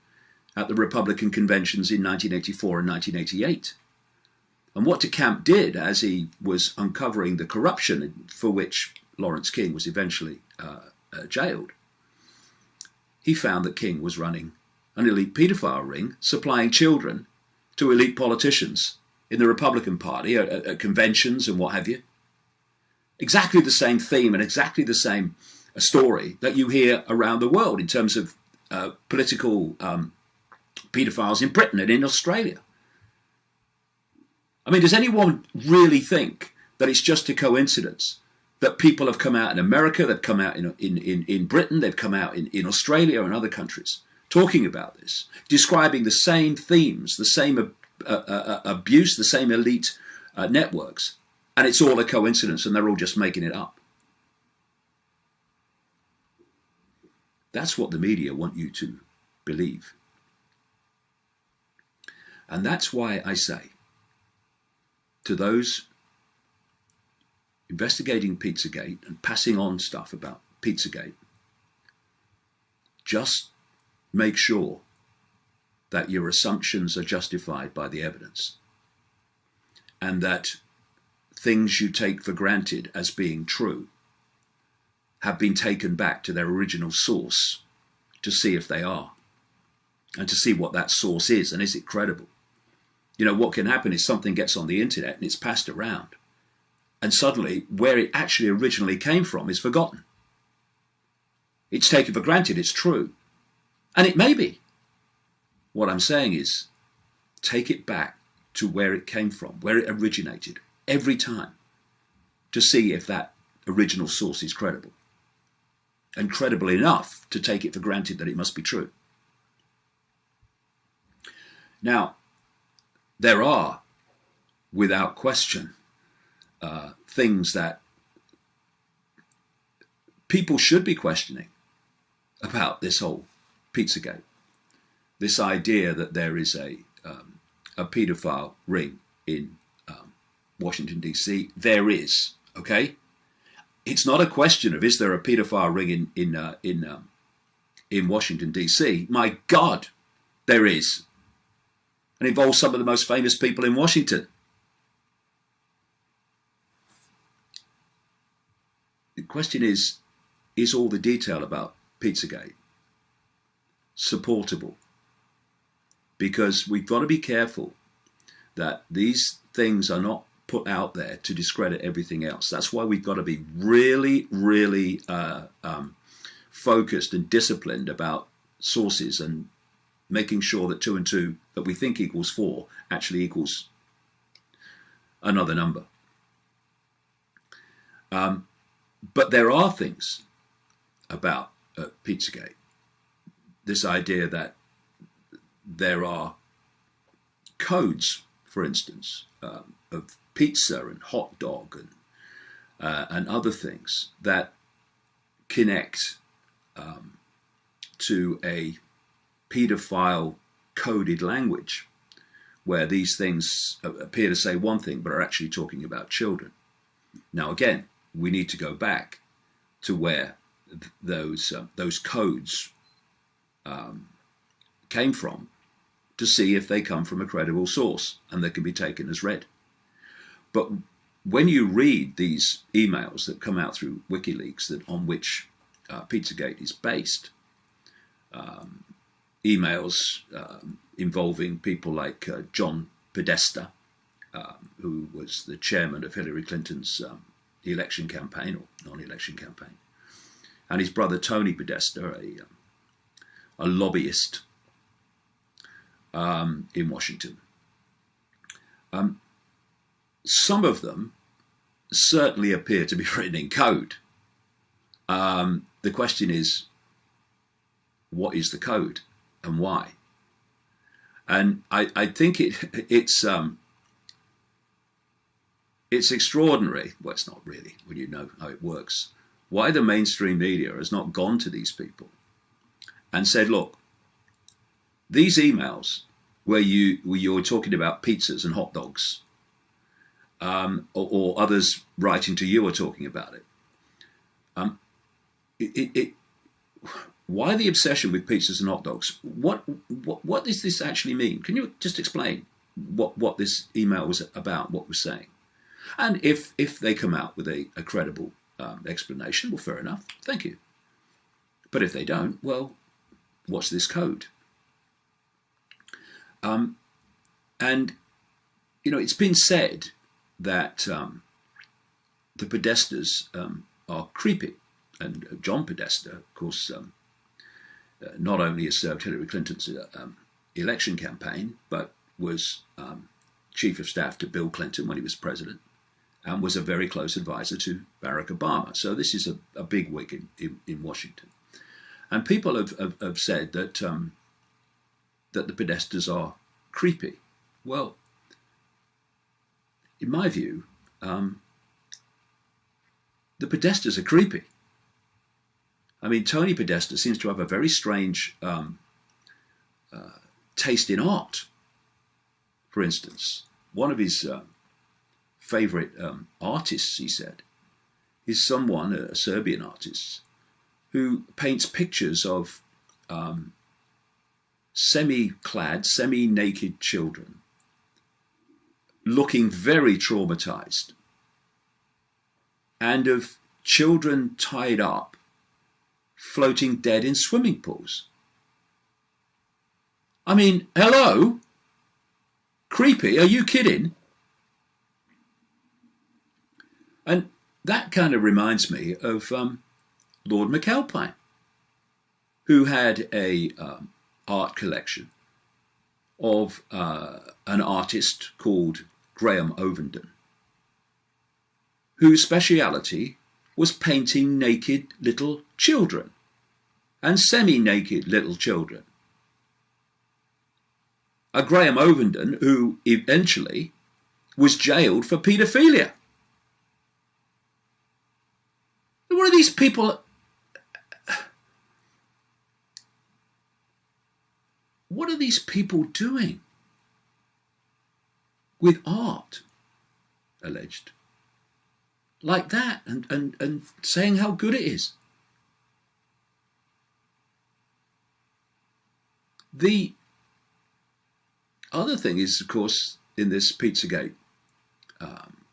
at the Republican conventions in 1984 and 1988. And what DeCamp did, as he was uncovering the corruption for which Lawrence King was eventually jailed, he found that King was running an elite paedophile ring, supplying children to elite politicians in the Republican Party at conventions and what have you. Exactly the same theme and exactly the same story that you hear around the world in terms of political paedophiles in Britain and in Australia. I mean, does anyone really think that it's just a coincidence that people have come out in America, they've come out in Britain, they've come out in Australia and other countries talking about this, describing the same themes, the same abuse, the same elite networks, and it's all a coincidence and they're all just making it up? That's what the media want you to believe. And that's why I say to those investigating Pizzagate and passing on stuff about Pizzagate, just make sure that your assumptions are justified by the evidence and that things you take for granted as being true have been taken back to their original source to see if they are, and to see what that source is and is it credible. You know, what can happen is something gets on the internet and it's passed around, and suddenly where it actually originally came from is forgotten. It's taken for granted it's true, and it may be. What I'm saying is, take it back to where it came from, where it originated, every time, to see if that original source is credible, and credible enough to take it for granted that it must be true. Now, there are, without question, things that people should be questioning about this whole Pizzagate. this idea that there is a paedophile ring in Washington, D.C. There is, okay? It's not a question of is there a paedophile ring in Washington, D.C. My God, there is. And involves some of the most famous people in Washington. The question is all the detail about Pizzagate supportable? Because we've got to be careful that these things are not put out there to discredit everything else. That's why we've got to be really, really focused and disciplined about sources and making sure that 2 and 2 that we think equals 4 actually equals another number. But there are things about Pizzagate. This idea that there are codes, for instance, of pizza and hot dog and other things that connect to a paedophile coded language where these things appear to say one thing but are actually talking about children. Now again, we need to go back to where those codes came from to see if they come from a credible source and they can be taken as read. But when you read these emails that come out through WikiLeaks on which Pizzagate is based, emails involving people like John Podesta, who was the chairman of Hillary Clinton's election campaign, or non-election campaign, and his brother Tony Podesta, a lobbyist in Washington. Some of them certainly appear to be written in code. The question is, what is the code and why? And I think it's extraordinary. Well, it's not really when you know how it works. Why the mainstream media has not gone to these people and said, look, these emails where you're talking about pizzas and hot dogs, or others writing to you are talking about it. Why the obsession with pizzas and hot dogs? What does this actually mean? Can you just explain what this email was about, what was saying? And if they come out with a credible explanation, well, fair enough, thank you. But if they don't, well, what's this code? And, you know, it's been said that the Podestas are creepy. And John Podesta, of course, not only has served Hillary Clinton's election campaign, but was chief of staff to Bill Clinton when he was president, and was a very close advisor to Barack Obama. So this is a big wig in Washington. And people have said that that the Podestas are creepy. Well, in my view, the Podestas are creepy. I mean, Tony Podesta seems to have a very strange taste in art. For instance, one of his favorite artists, he said, is someone, a Serbian artist, who paints pictures of semi-clad, semi-naked children looking very traumatized, and of children tied up floating dead in swimming pools. I mean, hello? Creepy, are you kidding? And that kind of reminds me of Lord McAlpine, who had a art collection of an artist called Graham Ovenden, whose speciality was painting naked little children and semi-naked little children. A Graham Ovenden who eventually was jailed for paedophilia. What are these people? what are these people doing with art, alleged, like that, and saying how good it is? The other thing is, of course, in this Pizzagate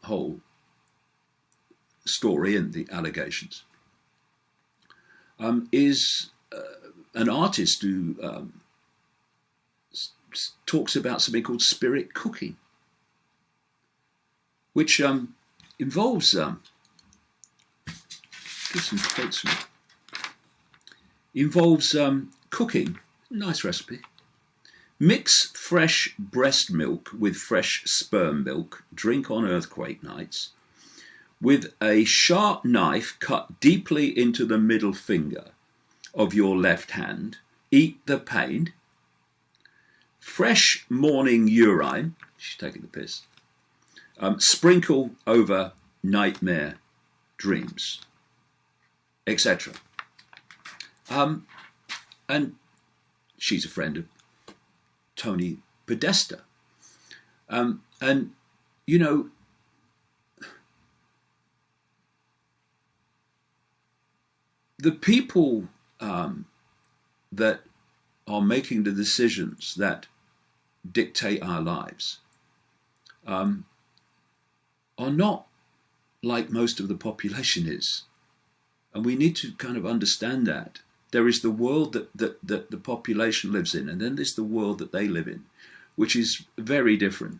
whole story and the allegations, is an artist who talks about something called spirit cooking, which involves, give some quotes from it, involves cooking, nice recipe. Mix fresh breast milk with fresh sperm milk, drink on earthquake nights. With a sharp knife cut deeply into the middle finger of your left hand, eat the pain. Fresh morning urine, she's taking the piss, sprinkle over nightmare dreams, etc. And she's a friend of Tony Podesta. And, you know, the people that are making the decisions that dictate our lives are not like most of the population is. And we need to kind of understand that. There is the world that the population lives in, and then there's the world that they live in, which is very different,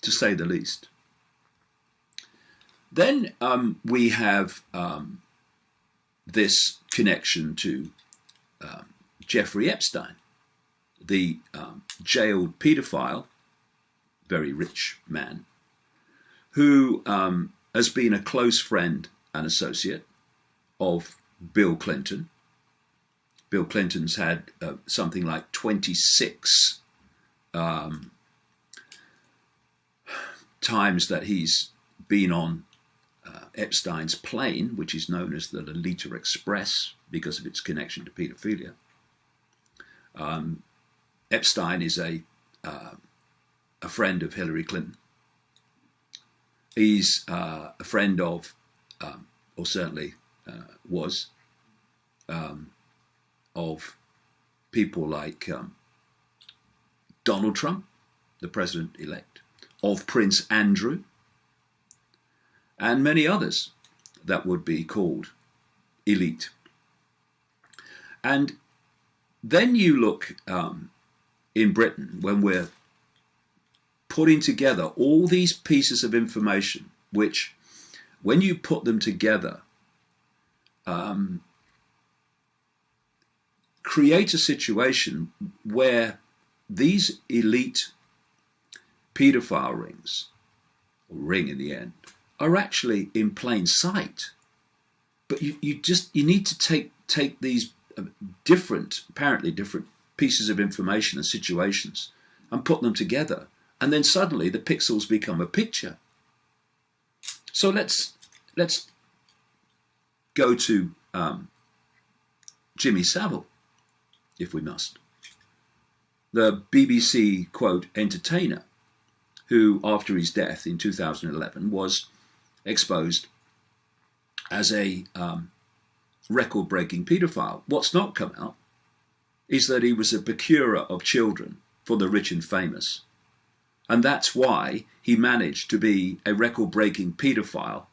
to say the least. Then we have this connection to Jeffrey Epstein, the jailed paedophile, very rich man, who has been a close friend and associate of Bill Clinton. Bill Clinton's had something like 26 times that he's been on Epstein's plane, which is known as the Lolita Express because of its connection to paedophilia. Epstein is a friend of Hillary Clinton. He's a friend of, or certainly was, of people like Donald Trump, the president-elect, of Prince Andrew, and many others that would be called elite. And then you look in Britain, when we're putting together all these pieces of information, which, when you put them together, create a situation where these elite paedophile rings, or ring in the end, are actually in plain sight. But you need to take these apparently different pieces of information and situations and put them together, and then suddenly the pixels become a picture. So let's go to Jimmy Savile, if we must, the BBC, quote, entertainer, who after his death in 2011 was exposed as a record-breaking paedophile. What's not come out is that he was a procurer of children for the rich and famous. And that's why he managed to be a record-breaking paedophile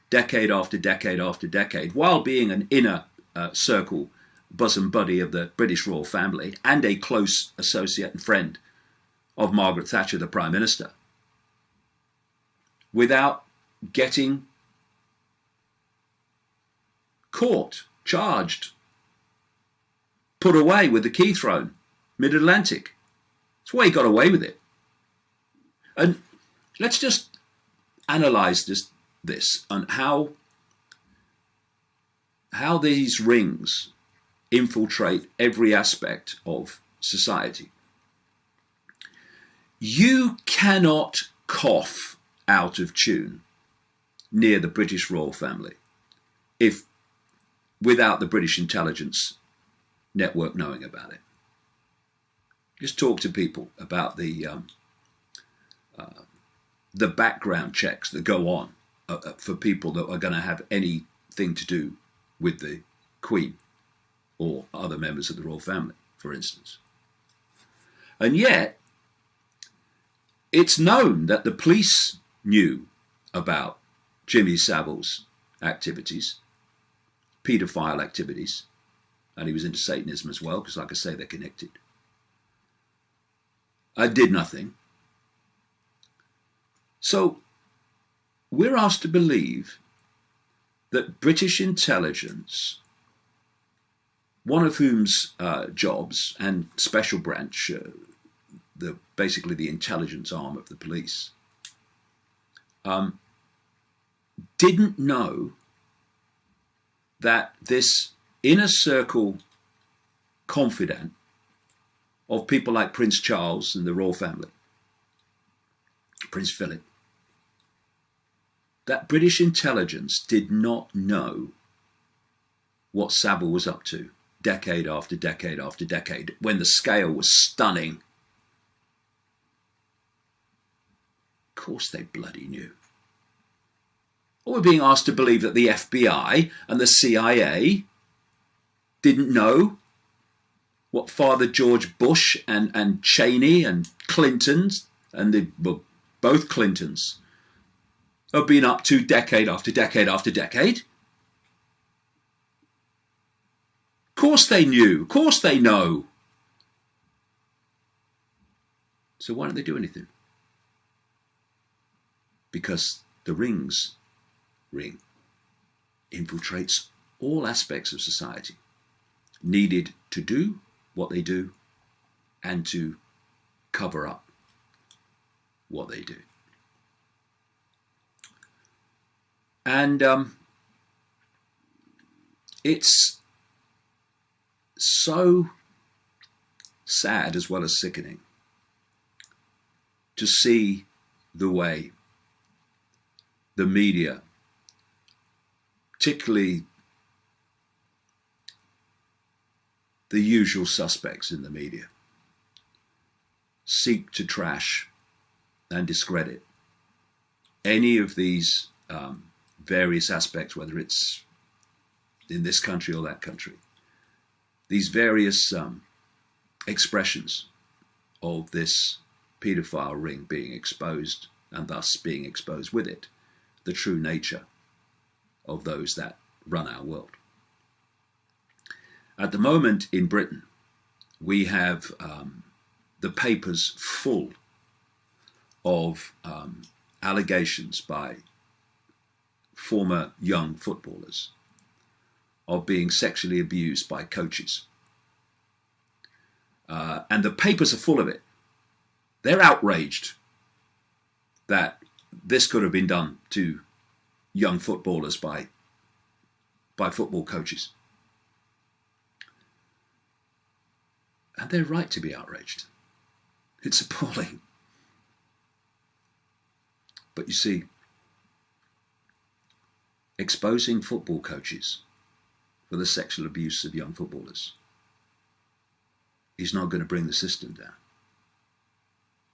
decade after decade after decade, while being an inner circle bosom buddy of the British royal family and a close associate and friend of Margaret Thatcher, the Prime Minister, without getting caught, charged, put away with the key thrown, mid-Atlantic. That's why he got away with it. And let's just analyze this and how these rings infiltrate every aspect of society. You cannot cough out of tune near the British royal family without the British intelligence network knowing about it. Just talk to people about the background checks that go on for people that are going to have anything to do with the Queen or other members of the royal family, for instance. And yet, it's known that the police knew about Jimmy Savile's activities, paedophile activities, and he was into Satanism as well, because like I say, they're connected. I did nothing. So we're asked to believe that British intelligence, one of whom's jobs and special branch, basically the intelligence arm of the police, didn't know that this inner circle confidant of people like Prince Charles and the royal family, Prince Philip, that British intelligence did not know what Savile was up to decade after decade after decade, when the scale was stunning. Of course they bloody knew. Or we're being asked to believe that the FBI and the CIA didn't know what Father George Bush and Cheney and Clintons, and both Clintons, have been up to decade after decade after decade. Of course they knew. Of course they know. So why don't they do anything? Because the ring infiltrates all aspects of society, needed to do what they do and to cover up what they do. And it's so sad as well as sickening to see the way the media, particularly the usual suspects in the media, seek to trash and discredit any of these various aspects, whether it's in this country or that country, these various expressions of this paedophile ring being exposed, and thus being exposed with it, the true nature of those that run our world. At the moment in Britain, we have the papers full of allegations by former young footballers of being sexually abused by coaches. And the papers are full of it. They're outraged that this could have been done to young footballers by football coaches. And they're right to be outraged. It's appalling. But you see, exposing football coaches for the sexual abuse of young footballers is not going to bring the system down.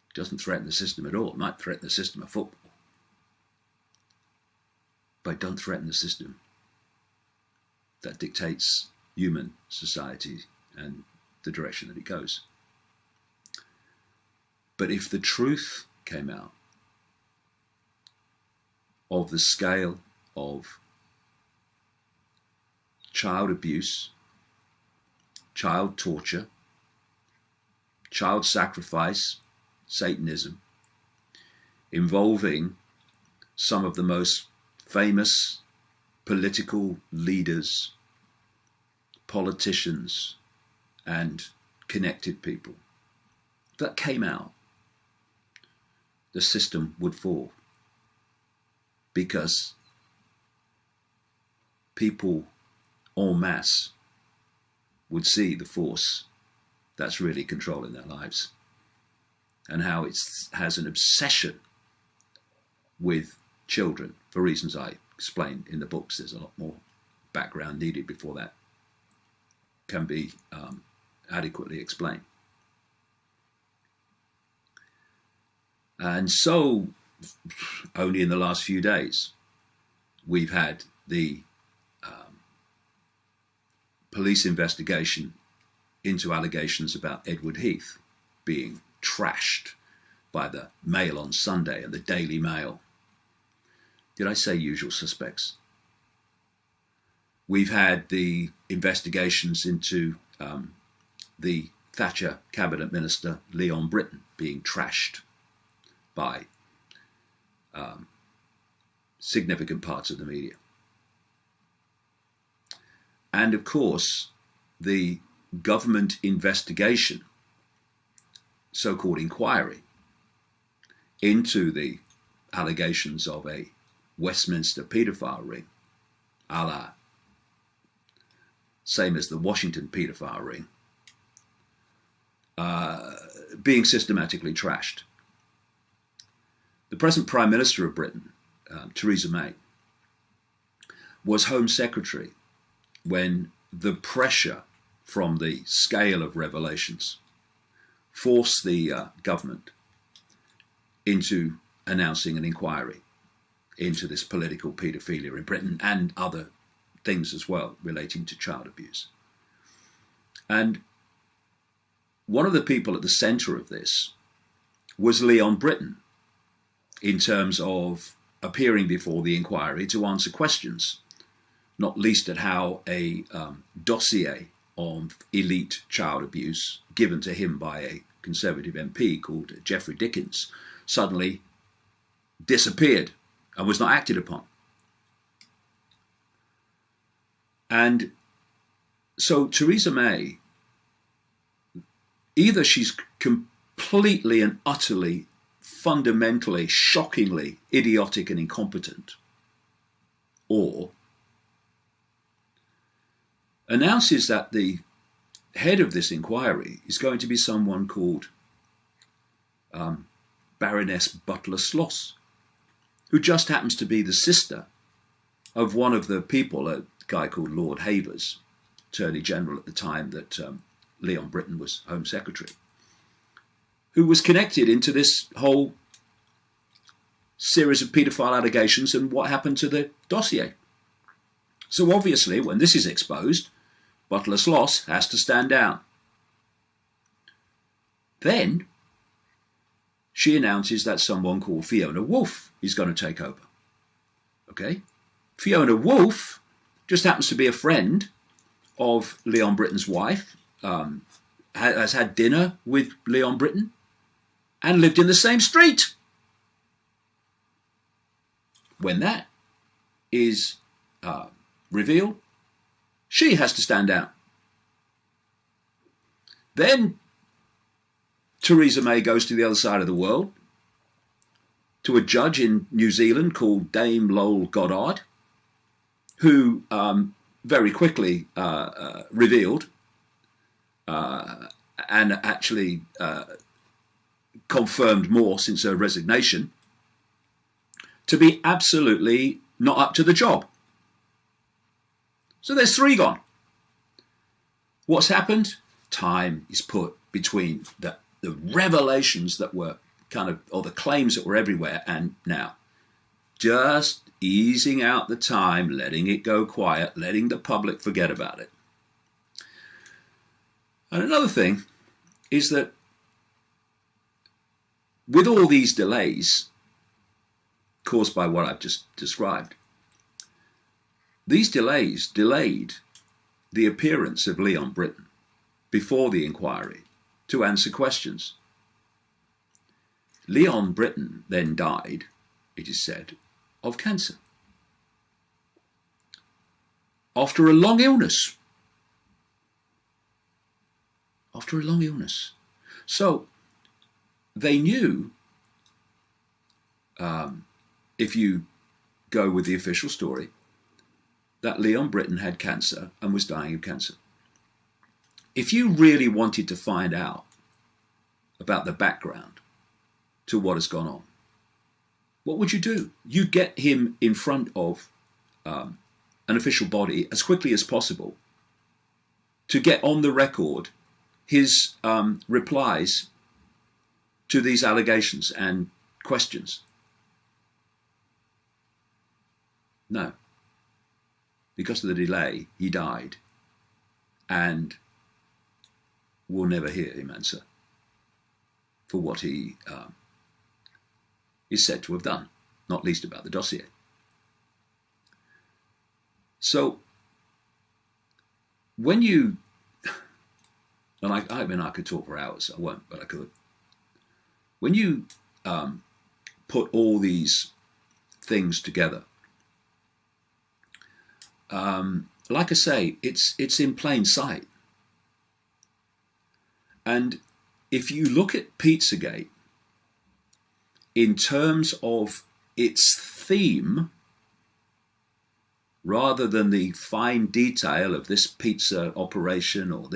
It doesn't threaten the system at all. It might threaten the system of football. But don't threaten the system that dictates human society and the direction that it goes. But if the truth came out of the scale of child abuse, child torture, child sacrifice, Satanism, involving some of the most famous political leaders, politicians, and connected people, that came out, the system would fall. Because people en masse would see the force that's really controlling their lives, and how it has an obsession with children, for reasons I explain in the books. There's a lot more background needed before that can be adequately explained. And so, only in the last few days, we've had the police investigation into allegations about Edward Heath being trashed by the Mail on Sunday and the Daily Mail. Did I say usual suspects? We've had the investigations into the Thatcher cabinet minister Leon Britton being trashed by significant parts of the media. And of course, the government investigation, so-called inquiry, into the allegations of a Westminster paedophile ring, a la same as the Washington paedophile ring, being systematically trashed. The present Prime Minister of Britain, Theresa May, was Home Secretary when the pressure from the scale of revelations forced the government into announcing an inquiry into this political paedophilia in Britain and other things as well relating to child abuse. And one of the people at the centre of this was Leon Britton, in terms of appearing before the inquiry to answer questions, not least at how a dossier on elite child abuse given to him by a Conservative MP called Geoffrey Dickens suddenly disappeared and was not acted upon. And so Theresa May, either she's completely and utterly, fundamentally, shockingly idiotic and incompetent, or announces that the head of this inquiry is going to be someone called Baroness Butler-Sloss, who just happens to be the sister of one of the people, a guy called Lord Havers, Attorney General at the time that Leon Britton was Home Secretary, who was connected into this whole series of paedophile allegations and what happened to the dossier. So obviously, when this is exposed, Butler-Sloss has to stand down. Then she announces that someone called Fiona Woolf is going to take over. Okay? Fiona Woolf just happens to be a friend of Leon Britton's wife, has had dinner with Leon Britton, and lived in the same street. When that is revealed, she has to stand down. Then Theresa May goes to the other side of the world to a judge in New Zealand called Dame Lowell Goddard, who very quickly revealed and actually confirmed more since her resignation, to be absolutely not up to the job. So there's three gone. What's happened? Time is put between the revelations that were kind of, or the claims that were everywhere, and now. Just easing out the time, letting it go quiet, letting the public forget about it. And another thing is that with all these delays caused by what I've just described, these delays delayed the appearance of Leon Britton before the inquiry to answer questions. Leon Britton then died, it is said, of cancer after a long illness. After a long illness. So they knew, if you go with the official story, that Leon Britton had cancer and was dying of cancer. If you really wanted to find out about the background to what has gone on, what would you do? You get him in front of an official body as quickly as possible to get on the record his replies to these allegations and questions? No. Because of the delay, he died, and we'll never hear him answer for what he is said to have done, not least about the dossier. So when you, and I mean I could talk for hours, I won't, but I could. When you put all these things together, like I say, it's in plain sight. And if you look at Pizzagate in terms of its theme, rather than the fine detail of this pizza operation or this